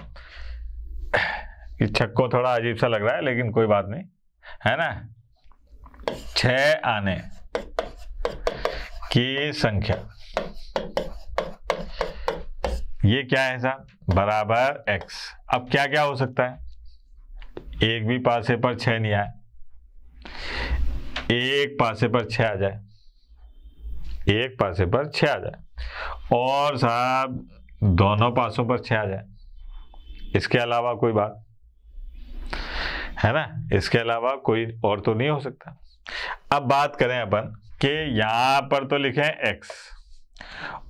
छक्को थोड़ा अजीब सा लग रहा है, लेकिन कोई बात नहीं, है ना। 6 आने की संख्या ये क्या है साहब? बराबर x। अब क्या क्या हो सकता है? एक भी पासे पर 6 नहीं आए, एक पासे पर 6 आ जाए, एक पासे पर 6 आ जाए, और साहब दोनों पासों पर 6 आ जाए। इसके अलावा कोई बात है ना, इसके अलावा कोई और तो नहीं हो सकता। अब बात करें अपन कि यहां पर तो लिखे x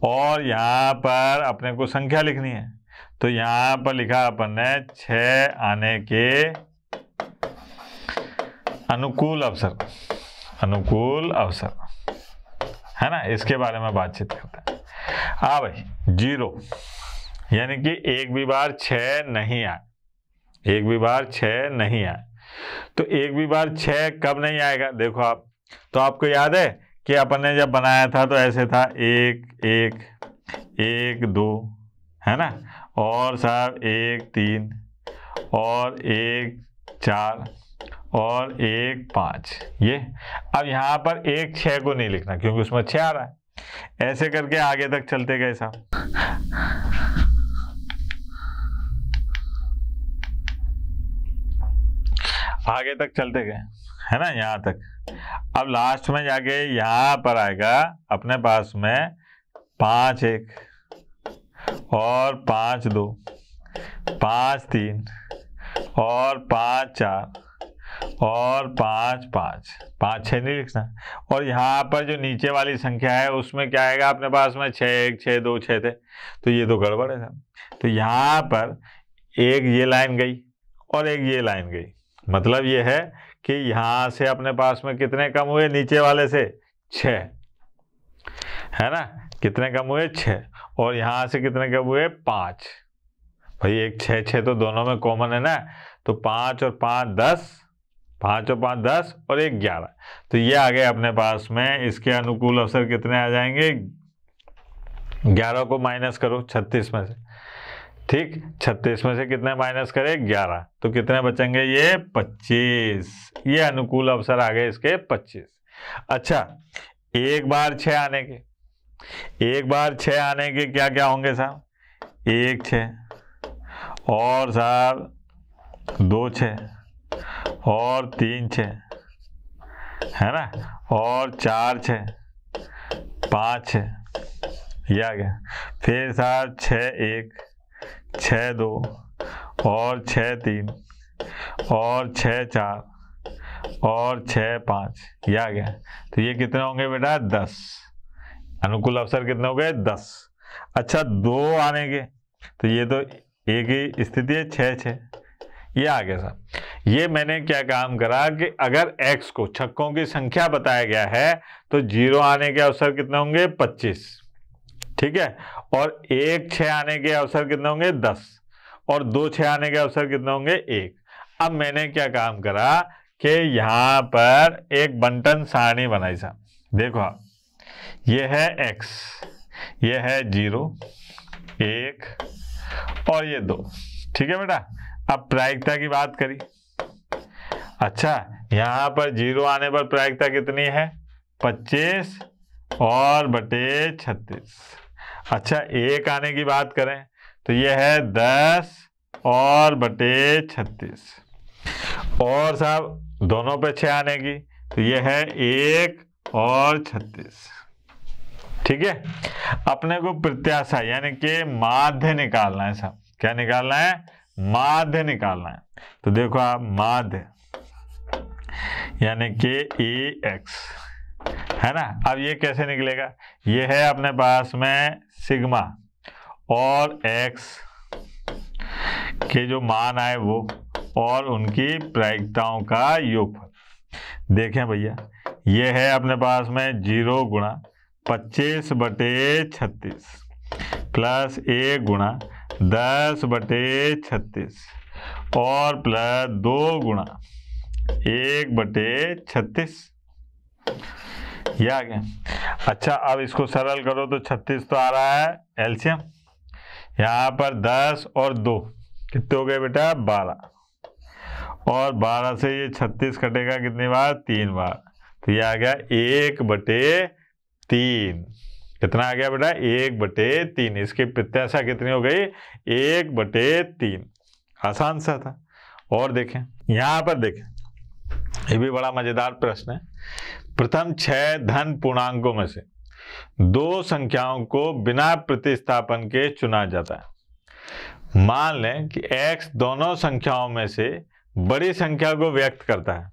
और यहां पर अपने को संख्या लिखनी है। तो यहां पर लिखा अपन ने 6 आने के अनुकूल अवसर, है ना। इसके बारे में बातचीत करते हैं। हाँ भाई, 0 यानी कि एक भी बार 6 नहीं आए, एक भी बार 6 नहीं आए। तो एक भी बार 6 कब नहीं आएगा? देखो आप, तो आपको याद है कि अपन ने जब बनाया था तो ऐसे था 1 1 1 2, है ना, और साहब 1 3 और 1 4 और 1 5 ये। अब यहां पर 1 6 को नहीं लिखना क्योंकि उसमें 6 आ रहा है। ऐसे करके आगे तक चलते गए साहब, आगे तक चलते गए, है ना, यहां तक। अब लास्ट में जाके यहां पर आएगा अपने पास में 5 1 और 5 2 5 3 और 5 4 और 5 5 5 6 नहीं लिखना। और यहाँ पर जो नीचे वाली संख्या है उसमें क्या आएगा अपने पास में? 6 1 6 2 6 थे, तो ये तो गड़बड़ है साहब। तो यहाँ पर एक ये लाइन गई और एक ये लाइन गई, मतलब ये है कि यहाँ से अपने पास में कितने कम हुए? नीचे वाले से 6, है ना, कितने कम हुए? 6। और यहाँ से कितने कम हुए? 5। भाई एक 6 6 तो दोनों में कॉमन है ना, तो 5 और 5 10, 5 और 5 10 और 1 11। तो ये आ गए अपने पास में। इसके अनुकूल अवसर कितने आ जाएंगे? 11 को माइनस करो 36 में से, ठीक, 36 में से कितने माइनस करें? 11, तो कितने बचेंगे? ये 25। ये अनुकूल अवसर आ गए इसके 25। अच्छा, एक बार 6 आने के, एक बार 6 आने के क्या क्या होंगे साहब? 1 6 और साहब 2 6 और 3 6, है ना, और 4 6 5 6, ये आ गया। फिर साहब 6 1 6 2 और 6 3 और 6 4 और 6 5, ये आ गया। तो ये कितने होंगे बेटा? 10। अनुकूल अवसर कितने हो गए? 10। अच्छा 2 आने के, तो ये तो एक ही स्थिति है, 6 6 ये आ गया साहब। ये मैंने क्या काम करा कि अगर x को छक्कों की संख्या बताया गया है तो 0 आने के अवसर कितने होंगे, 25, ठीक है। और 1 6 आने के अवसर कितने होंगे, 10, और 2 6 आने के अवसर कितने होंगे, 1। अब मैंने क्या काम करा कि यहाँ पर एक बंटन सारणी बनाई साहब। देखो आप, ये है x, ये है 0 1 और ये 2, ठीक है बेटा। अब प्रायिकता की बात करी। अच्छा यहाँ पर 0 आने पर प्रायिकता कितनी है, 25 और बटे 36। अच्छा 1 आने की बात करें तो ये है 10 और बटे 36, और साहब दोनों पे 6 आने की तो ये है 1 और 36, ठीक है। अपने को प्रत्याशा यानी कि माध्य निकालना है साहब। क्या निकालना है, माध्य निकालना है। तो देखो आप, माध्य यानी कि EX है ना। अब ये कैसे निकलेगा, ये है अपने पास में सिग्मा और x के जो मान आए वो और उनकी प्रायिकताओं का योगफल। देखें भैया, ये है अपने पास में 0 गुणा 25 बटे 36 प्लस 1 गुणा 10 बटे 36 और प्लस 2 गुणा 1 बटे 36, ये आ गया। अच्छा अब इसको सरल करो तो 36 तो आ रहा है एलसीएम, यहाँ पर 10 और 2 कितने हो गए बेटा, 12, और 12 से ये 36 कटेगा कितनी बार, 3 बार, तो ये आ गया 1 बटे 3। कितना आ गया बेटा, 1 बटे 3। इसकी प्रत्याशा कितनी हो गई, 1 बटे 3। आसान सा था। और देखें यहाँ पर, देखें ये भी बड़ा मजेदार प्रश्न है। प्रथम 6 धन पूर्णांकों में से 2 संख्याओं को बिना प्रतिस्थापन के चुना जाता है। मान लें कि x दोनों संख्याओं में से बड़ी संख्या को व्यक्त करता है।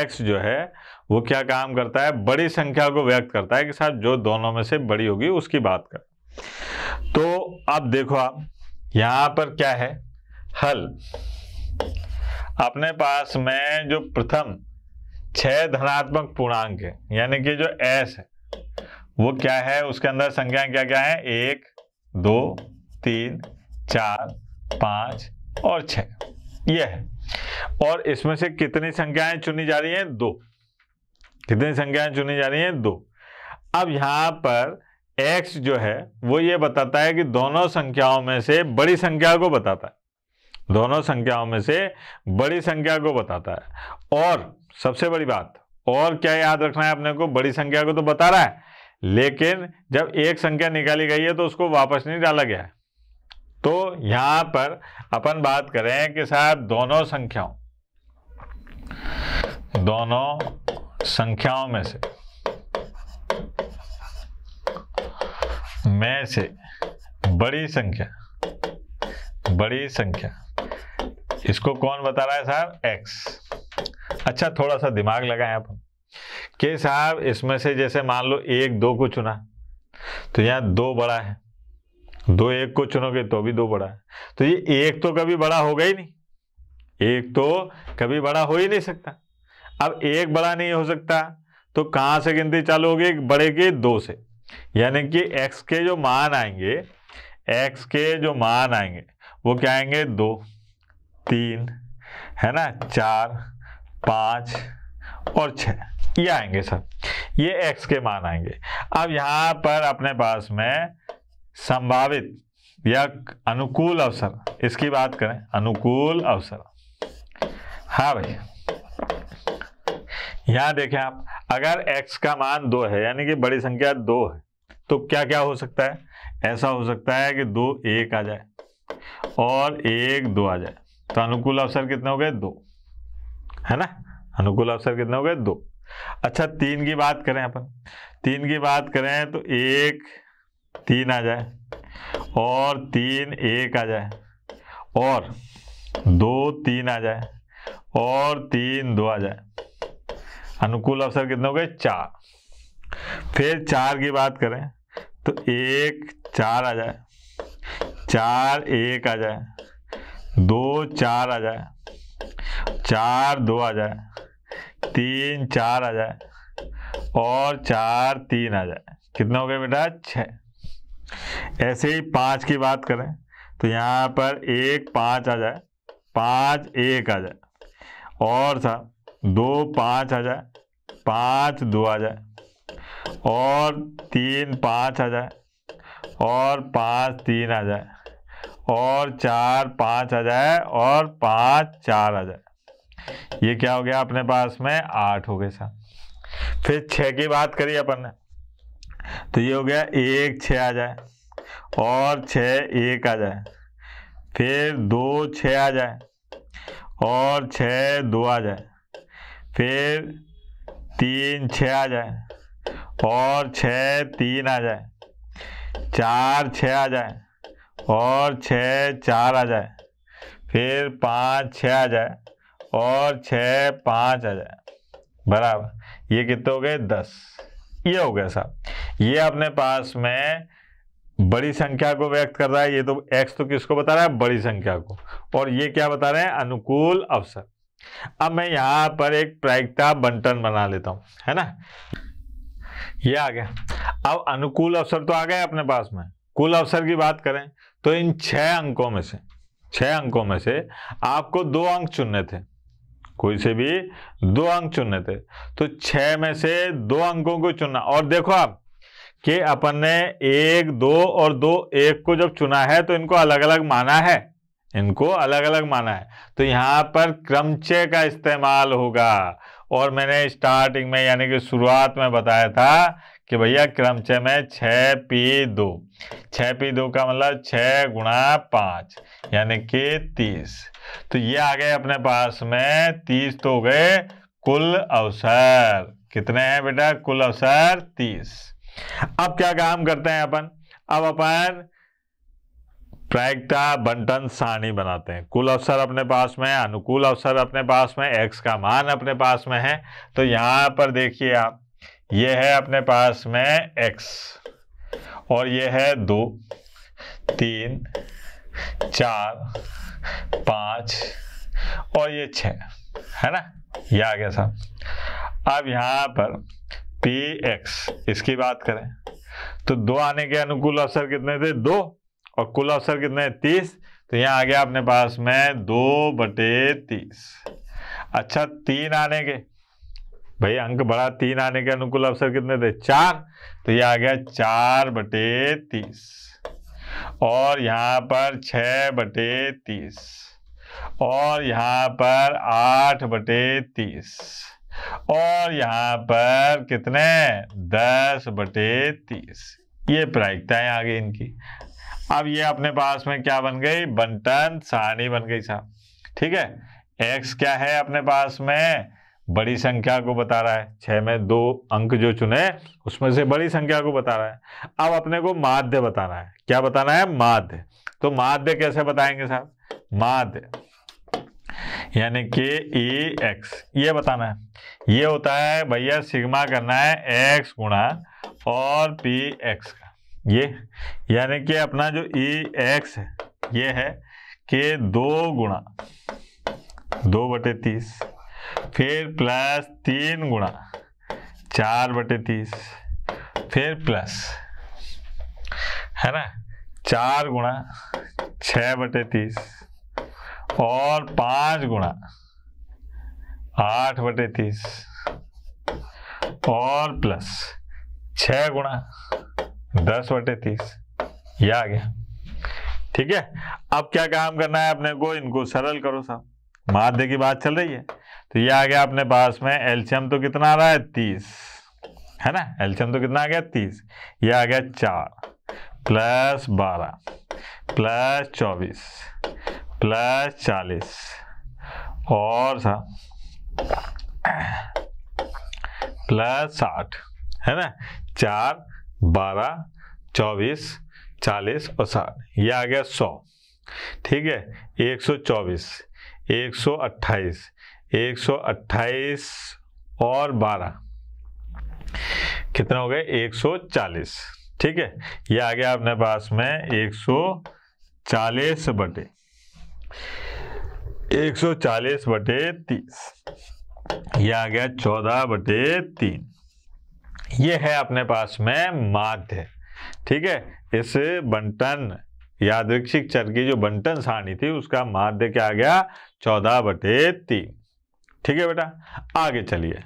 x जो है वो क्या काम करता है, बड़ी संख्या को व्यक्त करता है कि साहब जो दोनों में से बड़ी होगी उसकी बात कर। तो अब देखो आप, यहाँ पर क्या है, हल अपने पास में जो प्रथम 6 धनात्मक पूर्णांक है यानी कि जो s है वो क्या है, उसके अंदर संख्याएं क्या क्या है, 1 2 3 4 5 और 6 ये है। और इसमें से कितनी संख्याएं चुनी जा रही हैं, 2। कितनी संख्याएं चुनी जा रही हैं, 2। अब यहाँ पर x जो है वो ये बताता है कि दोनों संख्याओं में से बड़ी संख्या को बताता है, दोनों संख्याओं में से बड़ी संख्या को बताता है। और सबसे बड़ी बात, और क्या याद रखना है अपने को, बड़ी संख्या को तो बता रहा है, लेकिन जब एक संख्या निकाली गई है तो उसको वापस नहीं डाला गया है। तो यहां पर अपन बात करें कि साहब दोनों संख्याओं में से बड़ी संख्या इसको कौन बता रहा है साहब, x। अच्छा थोड़ा सा दिमाग लगाएं अपन कि साहब इसमें से जैसे मान लो 1 2 को चुना तो यहाँ 2 बड़ा है, 2 1 को चुनोगे तो भी 2 बड़ा है, तो ये 1 तो कभी बड़ा होगा ही नहीं, 1 तो कभी बड़ा हो ही नहीं सकता। अब 1 बड़ा नहीं हो सकता तो कहाँ से गिनती चालू होगी, बड़े के 2 से, यानी कि x के जो मान आएंगे वो क्या आएंगे, 2 3 है ना, 4 5 और 6 ये आएंगे सर, ये x के मान आएंगे। अब यहाँ पर अपने पास में संभावित या अनुकूल अवसर, इसकी बात करें, अनुकूल अवसर, हाँ भाई यहाँ देखें आप, अगर x का मान 2 है यानी कि बड़ी संख्या 2 है तो क्या क्या हो सकता है, ऐसा हो सकता है कि 2 1 आ जाए और 1 2 आ जाए, तो अनुकूल अवसर कितने हो गए, 2 है ना, अनुकूल अवसर कितने हो गए, 2। अच्छा 3 की बात करें अपन, 3 की बात करें तो 1 3 आ जाए और 3 1 आ जाए और 2 3 आ जाए और 3 2 आ जाए, अनुकूल अवसर कितने हो गए, 4। फिर 4 की बात करें तो 1 4 आ जाए, 4 1 आ जाए, 2 4 आ जाए, 4 2 आ जाए, 3 4 आ जाए और 4 3 आ जाए। कितने हो गए बेटा? 6। ऐसे ही 5 की बात करें तो यहाँ पर 1 5 आ जाए, 5 1 आ जाए और था 2 5 आ जाए, 5 2 आ जाए और 3 5 आ जाए और 5 3 आ जाए और 4 5 आ जाए और 5 4 आ जाए। ये क्या हो गया अपने पास में? 8 हो गए साहब। फिर 6 की बात करिए अपन ने तो ये हो गया 1 6 आ जाए और 6 1 आ जाए, फिर 2 6 आ जाए और 6 2 आ जाए, फिर 3 6 आ जाए और 6 3 आ जाए, 4 6 आ जाए और 6 4 आ जाए, फिर 5 6 आ जाए और 6 5 आ जाए, बराबर। ये कितने हो गए? 10। ये हो गया साहब। ये अपने पास में बड़ी संख्या को व्यक्त कर रहा है। ये तो x तो किसको बता रहा है? बड़ी संख्या को। और ये क्या बता रहे हैं? अनुकूल अवसर। अब मैं यहाँ पर एक प्रायिकता बंटन बना लेता हूँ, है ना। ये आ गया। अब अनुकूल अवसर तो आ गए अपने पास में। कुल अवसर की बात करें तो इन 6 अंकों में से आपको 2 अंक चुनने थे, कोई से भी 2 अंक चुनने थे। तो 6 में से 2 अंकों को चुनना। और देखो आप कि अपन ने 1 2 और 2 1 को जब चुना है तो इनको अलग अलग माना है, तो यहाँ पर क्रमचय का इस्तेमाल होगा। और मैंने स्टार्टिंग में यानी कि शुरुआत में बताया था कि भैया क्रमचय में 6p2, 6p2 का मतलब 6 गुणा 5 यानी कि 30। तो ये आ गए अपने पास में 30। तो हो गए कुल अवसर। कितने हैं बेटा? कुल अवसर 30। अब क्या काम करते हैं अपन? अब अपन प्रायिकता बंटन सारणी बनाते हैं। कुल अवसर अपने पास में, अनुकूल अवसर अपने पास में, x का मान अपने पास में है। तो यहाँ पर देखिए आप, ये है अपने पास में x और ये है 2 3 4 5 और ये 6, है ना। ये आ गया साहब। अब यहाँ पर px इसकी बात करें तो 2 आने के अनुकूल अवसर कितने थे? 2। और कुल अवसर कितने? 30। तो यहाँ आ गया अपने पास में 2/30। अच्छा 3 आने के, भाई अंक बड़ा, 3 आने के अनुकूल अवसर कितने थे? 4। तो ये आ गया 4/30। और यहाँ पर 6/30 और यहाँ पर 8/30 और यहाँ पर कितने? 10/30। ये प्रायिकताएं आ गई इनकी। अब ये अपने पास में क्या बन गई? बंटन सारणी बन गई साहब। ठीक है। x क्या है अपने पास में? बड़ी संख्या को बता रहा है। 6 में 2 अंक जो चुने उसमें से बड़ी संख्या को बता रहा है। अब अपने को माध्य बताना है। क्या बताना है? माध्य। तो माध्य कैसे बताएंगे साहब? माध्य यानी कि EX ये बताना है। ये होता है भैया सिग्मा करना है x गुणा और px का। ये यानी कि अपना जो EX है ये है कि 2 गुणा 2/30 फिर प्लस 3 गुणा 4/30 फिर प्लस, है ना, 4 गुणा 6/30 और 5 गुणा 8/30 और प्लस 6 गुणा 10/30। यह आ गया। ठीक है। अब क्या काम करना है अपने को? इनको सरल करो साहब। माध्य की बात चल रही है तो ये आ गया अपने पास में एलसीएम तो कितना आ रहा है? 30, है ना। एलसीएम तो कितना आ गया? 30। ये आ गया 4 प्लस 12 प्लस 24 प्लस 40 और साहब प्लस 60, है ना। 4 12 24 40 और 60। ये आ गया 100। ठीक है। 124 128 128 और 12 कितना हो गए? 140। ठीक है, ये आ गया अपने पास में 140 बटे 30, ये आ गया 14/3। ये है अपने पास में माध्य। ठीक है, इस बंटन यादृच्छिक चर की जो बंटन सारणी थी उसका माध्य क्या आ गया 14/3। ठीक है बेटा, आगे चलिए।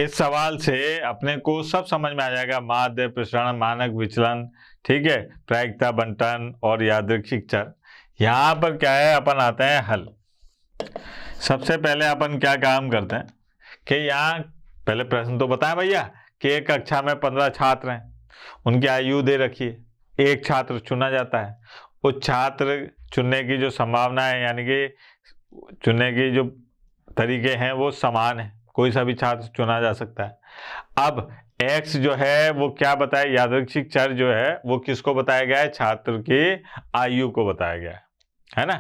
इस सवाल से अपने को सब समझ में आ जाएगा, माध्य, प्रसरण, मानक विचलन, ठीक है, प्रायिकता, बंटन और यादृच्छिक चर। यहाँ पर क्या है, अपन आते हैं हल। सबसे पहले अपन क्या काम करते हैं कि यहाँ पहले प्रश्न तो बताएं भैया कि एक कक्षा में 15 छात्र हैं, उनकी आयु दे रखी है, एक छात्र चुना जाता है। उस छात्र चुनने की जो संभावना है, यानी कि चुनने की जो तरीके हैं वो समान है, कोई सा भी छात्र चुना जा सकता है। अब x जो है वो क्या बताया, यादृच्छिक चर जो है वो किसको बताया गया है, छात्र की आयु को बताया गया है ना।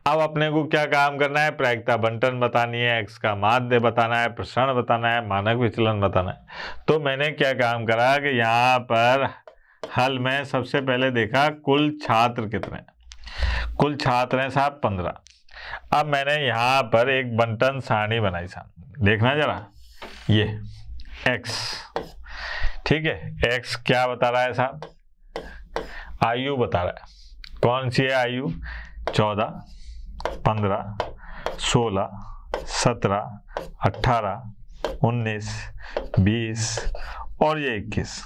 अब अपने को क्या काम करना है, प्रायिकता बंटन बतानी है, x का माध्य बताना है, प्रसरण बताना है, मानक विचलन बताना है। तो मैंने क्या काम करा कि यहाँ पर हल में सबसे पहले देखा कुल छात्र कितने, कुल छात्र हैं साहब 15। अब मैंने यहाँ पर एक बंटन सारणी बनाई साहब, देखना जरा, ये x, ठीक है, x क्या बता रहा है साहब, आयु बता रहा है। कौन सी है आयु, 14, 15, 16, 17, 18, 19, 20 और ये 21,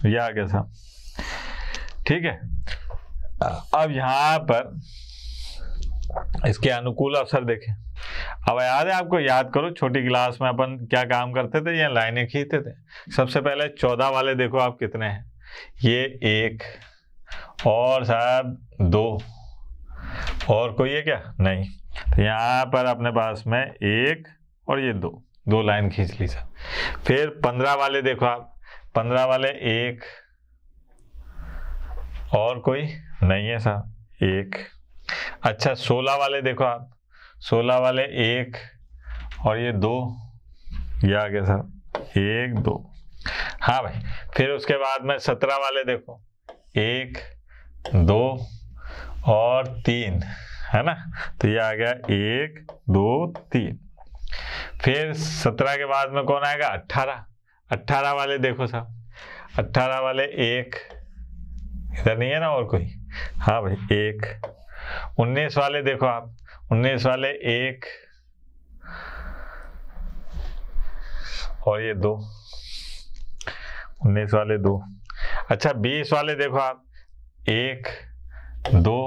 ये आ गया साहब। ठीक है, अब यहाँ पर इसके अनुकूल अवसर देखें। अब याद है आपको, याद करो छोटी क्लास में अपन क्या काम करते थे, ये लाइनें खींचते थे। सबसे पहले 14 वाले देखो आप कितने हैं, ये 1 और साहब 2 और कोई है क्या, नहीं। तो यहाँ पर अपने पास में 1 और ये 2 लाइन खींच ली साहब। फिर 15 वाले देखो आप, 15 वाले 1 और कोई नहीं है साहब, 1। अच्छा 16 वाले देखो आप, 16 वाले 1 और ये 2, ये आ गया साहब, 1 2। हाँ भाई, फिर उसके बाद में 17 वाले देखो, 1 2 और 3, है ना। तो ये आ गया 1 2 3। फिर 17 के बाद में कौन आएगा, 18 वाले देखो साहब, 18 वाले 1, इधर नहीं है ना और कोई, हाँ भाई 1। 19 वाले देखो आप, 19 वाले 1 और ये 2, 19 वाले 2। अच्छा 20 वाले देखो आप, 1 2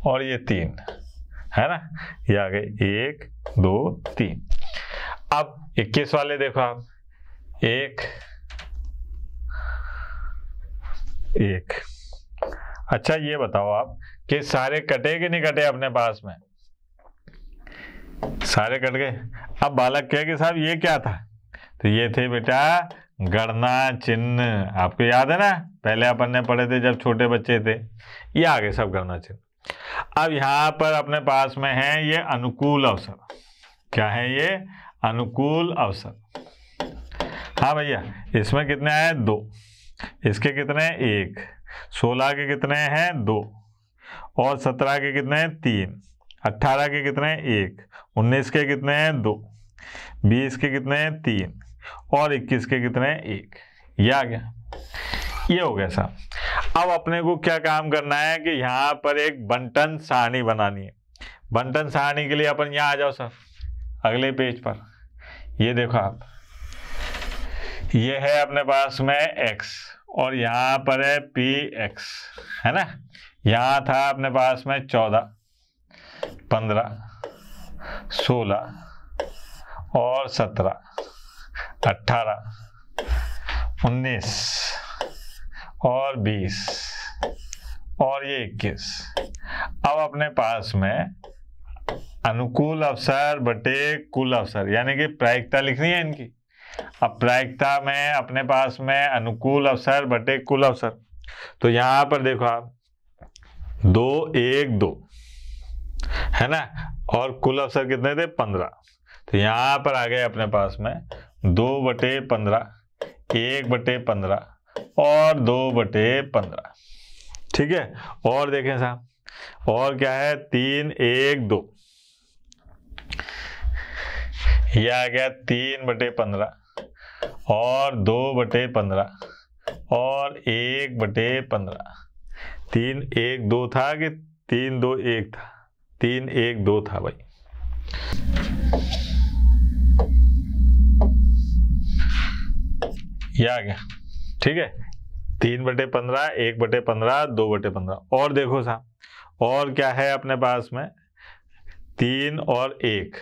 और ये 3, है ना, ये आ गए 1 2 3। अब 21 वाले देखो आप, 1 1। अच्छा ये बताओ आप कि सारे कटे कि नहीं कटे अपने पास में, सारे कट गए। अब बालक कहे कि साहब ये क्या था, तो ये थे बेटा गणना चिन्ह। आपको याद है ना, पहले अपन ने पढ़े थे जब छोटे बच्चे थे, ये आ गए सब गणना चिन्ह। अब यहाँ पर अपने पास में है ये अनुकूल अवसर। क्या है ये, अनुकूल अवसर। हाँ भैया, इसमें कितने आए, 2, इसके कितने हैं 1, 16 के कितने हैं 2 और 17 के कितने हैं 3, 18 के कितने हैं 1, 19 के कितने हैं 2, 20 के कितने हैं 3 और 21 के कितने हैं 1। ये आ गया, ये हो गया साहब। अब अपने को क्या काम करना है कि यहाँ पर एक बंटन सारणी बनानी है। बंटन सारणी के लिए अपन यहाँ आ जाओ सर, अगले पेज पर। ये देखो आप, ये है अपने पास में x और यहाँ पर है px, है ना। यहाँ था अपने पास में 14, 15, 16 और 17, 18, 19 और 20 और ये 21। अब अपने पास में अनुकूल अवसर बटे कुल अवसर, यानी कि प्रायिकता लिखनी है इनकी। अब प्रायिकता में अपने पास में अनुकूल अवसर बटे कुल अवसर, तो यहाँ पर देखो आप 2 1 2, है ना, और कुल अवसर कितने थे 15। तो यहाँ पर आ गए अपने पास में 2/15, 1/15 और 2/15। ठीक है, और देखें साहब, और क्या है, 3, 1, 2, ये आ गया 3/15 और 2/15 और 1/15। 3, 1, 2 था कि 3, 2, 1 था? 3, 1, 2 था भाई। ये आ गया। ठीक है, 3/15, 1/15, 2/15। और देखो साहब, और क्या है अपने पास में, 3 और 1,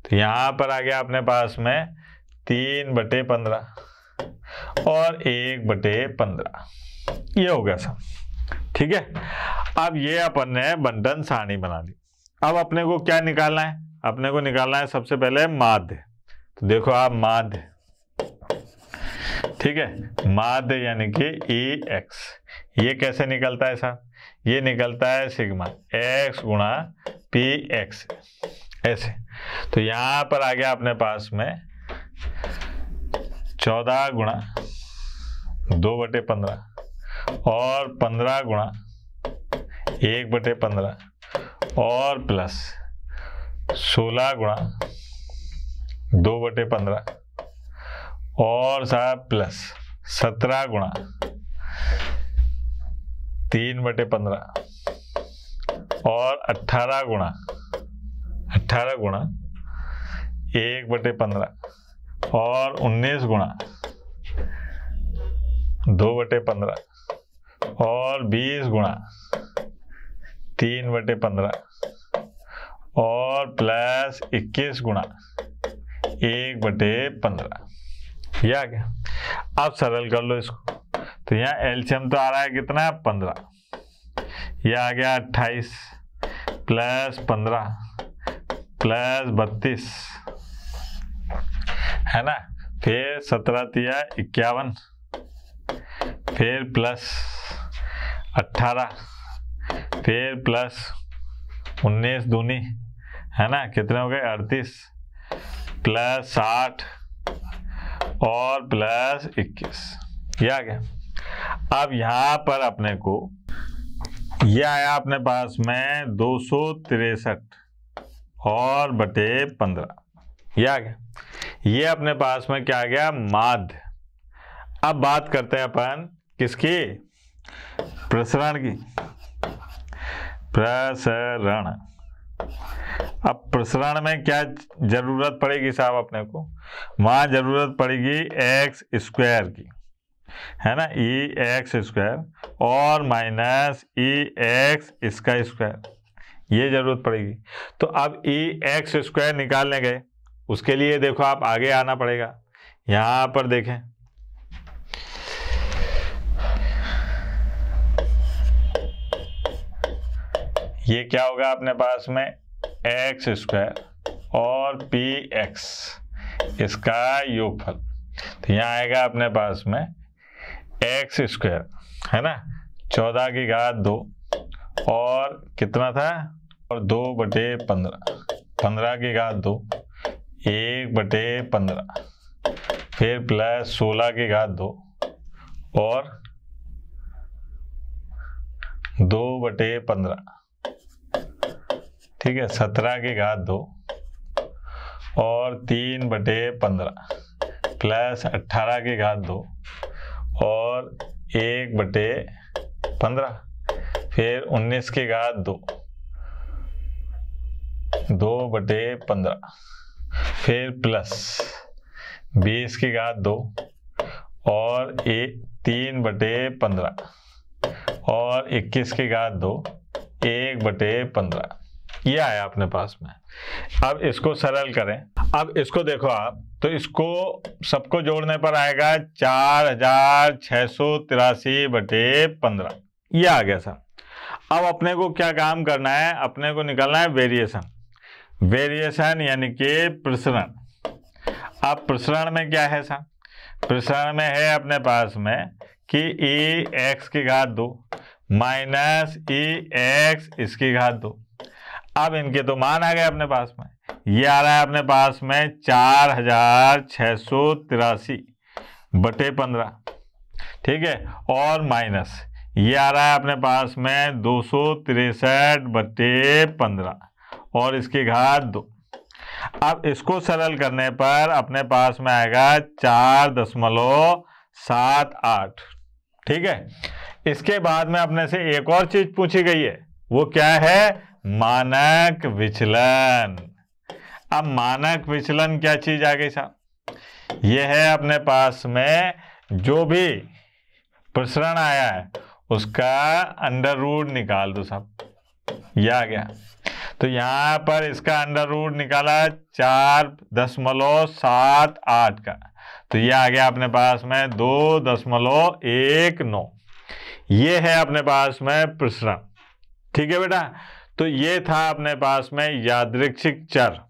तो यहां पर आ गया अपने पास में 3/15 और 1/15। ये हो गया साहब। ठीक है, अब ये अपन ने बंटन सारणी बना ली। अब अपने को क्या निकालना है, अपने को निकालना है सबसे पहले माध्य। तो देखो आप, माध्य, ठीक है, माध्य यानी कि EX, ये कैसे निकलता है साहब, ये निकलता है सिग्मा X गुणा PX, ऐसे। तो यहां पर आ गया अपने पास में 14 गुणा 2/15 और 15 गुणा 1/15 और प्लस 16 गुणा 2/15 और साहब प्लस 17 गुणा 3/15 और 18 गुणा 1/15 और 19 गुणा 2/15 और 20 गुणा 3/15 और प्लस 21 गुणा 1/15। ये आ गया। अब सरल कर लो इसको। तो यहाँ एलसीएम तो आ रहा है कितना, 15। ये आ गया 28 प्लस 15 प्लस 32, है ना। फिर 17 तिया 51, फिर प्लस 18, फिर प्लस 19 दूनी, है ना, कितने हो गए 38, प्लस 60 और प्लस 21। ये आ गया। अब यहां पर अपने को ये आया अपने पास में 263 और बटे 15। ये आ गया। ये अपने पास में क्या आ गया, माध्य। अब बात करते हैं अपन किसकी, प्रसरण की। प्रसरण, अब प्रसरण में क्या जरूरत पड़ेगी साहब अपने को, वहां जरूरत पड़ेगी x² की, है ना, EX² और माइनस EX इसका स्क्वायर, ये जरूरत पड़ेगी। तो अब EX² निकालने गए, उसके लिए देखो आप आगे आना पड़ेगा। यहां पर देखें, ये क्या होगा अपने पास में, x² और PX इसका योगफल। तो यहाँ आएगा अपने पास में x², है ना, 14 की घात 2 और कितना था, और 2/15, 15 की घात 2, 1/15, फिर प्लस 16 की घात 2 और 2/15, ठीक है, 17 की घात 2 और 3/15 प्लस 18 की घात 2 और 1/15, फिर 19 की घात 2, 2/15, फिर प्लस 20 की घात 2 और 3/15 और 21 की घात 2, 1/15। ये आया अपने पास में। अब इसको सरल करें। अब इसको देखो आप, तो इसको सबको जोड़ने पर आएगा 4683/15। ये आ गया सर। अब अपने को क्या काम करना है, अपने को निकालना है वेरिएशन। वेरिएशन यानी कि प्रसरण। अब प्रसरण में क्या है सर, प्रसरण में है अपने पास में कि EX की घात 2 माइनस EX इसकी घात 2। अब इनके तो मान आ गए अपने पास में। ये आ रहा है अपने पास में 4683/15, ठीक है, और माइनस ये आ रहा है अपने पास में 263/15 और इसकी घात 2। अब इसको सरल करने पर अपने पास में आएगा 4.78। ठीक है, इसके बाद में अपने से एक और चीज पूछी गई है, वो क्या है? मानक विचलन। अब मानक विचलन क्या चीज आ गई साहब? यह है अपने पास में जो भी प्रसरण आया है उसका अंडर रूट निकाल दो साहब, यह आ गया। तो यहां पर इसका अंडर रूट निकाला 4.78 का, तो यह आ गया अपने पास में 2.19। ये है अपने पास में प्रसरण। ठीक है बेटा, तो ये था अपने पास में यादृच्छिक चर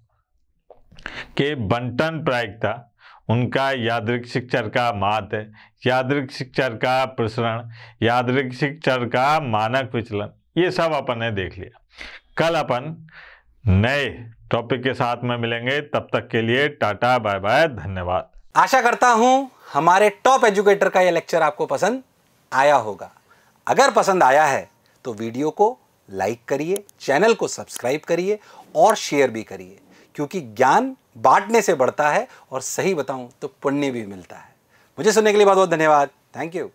के बंटन प्रायिकता, उनका यादृच्छिक चर का माध्य, यादृच्छिक चर का प्रसरण, यादृच्छिक चर का मानक विचलन, ये सब अपन ने देख लिया। कल अपन नए टॉपिक के साथ में मिलेंगे, तब तक के लिए टाटा बाय बाय, धन्यवाद।
आशा करता हूं हमारे टॉप एजुकेटर का यह लेक्चर आपको पसंद आया होगा। अगर पसंद आया है तो वीडियो को लाइक करिए, चैनल को सब्सक्राइब करिए और शेयर भी करिए, क्योंकि ज्ञान बांटने से बढ़ता है और सही बताऊं तो पुण्य भी मिलता है। मुझे सुनने के लिए बहुत बहुत धन्यवाद। Thank you.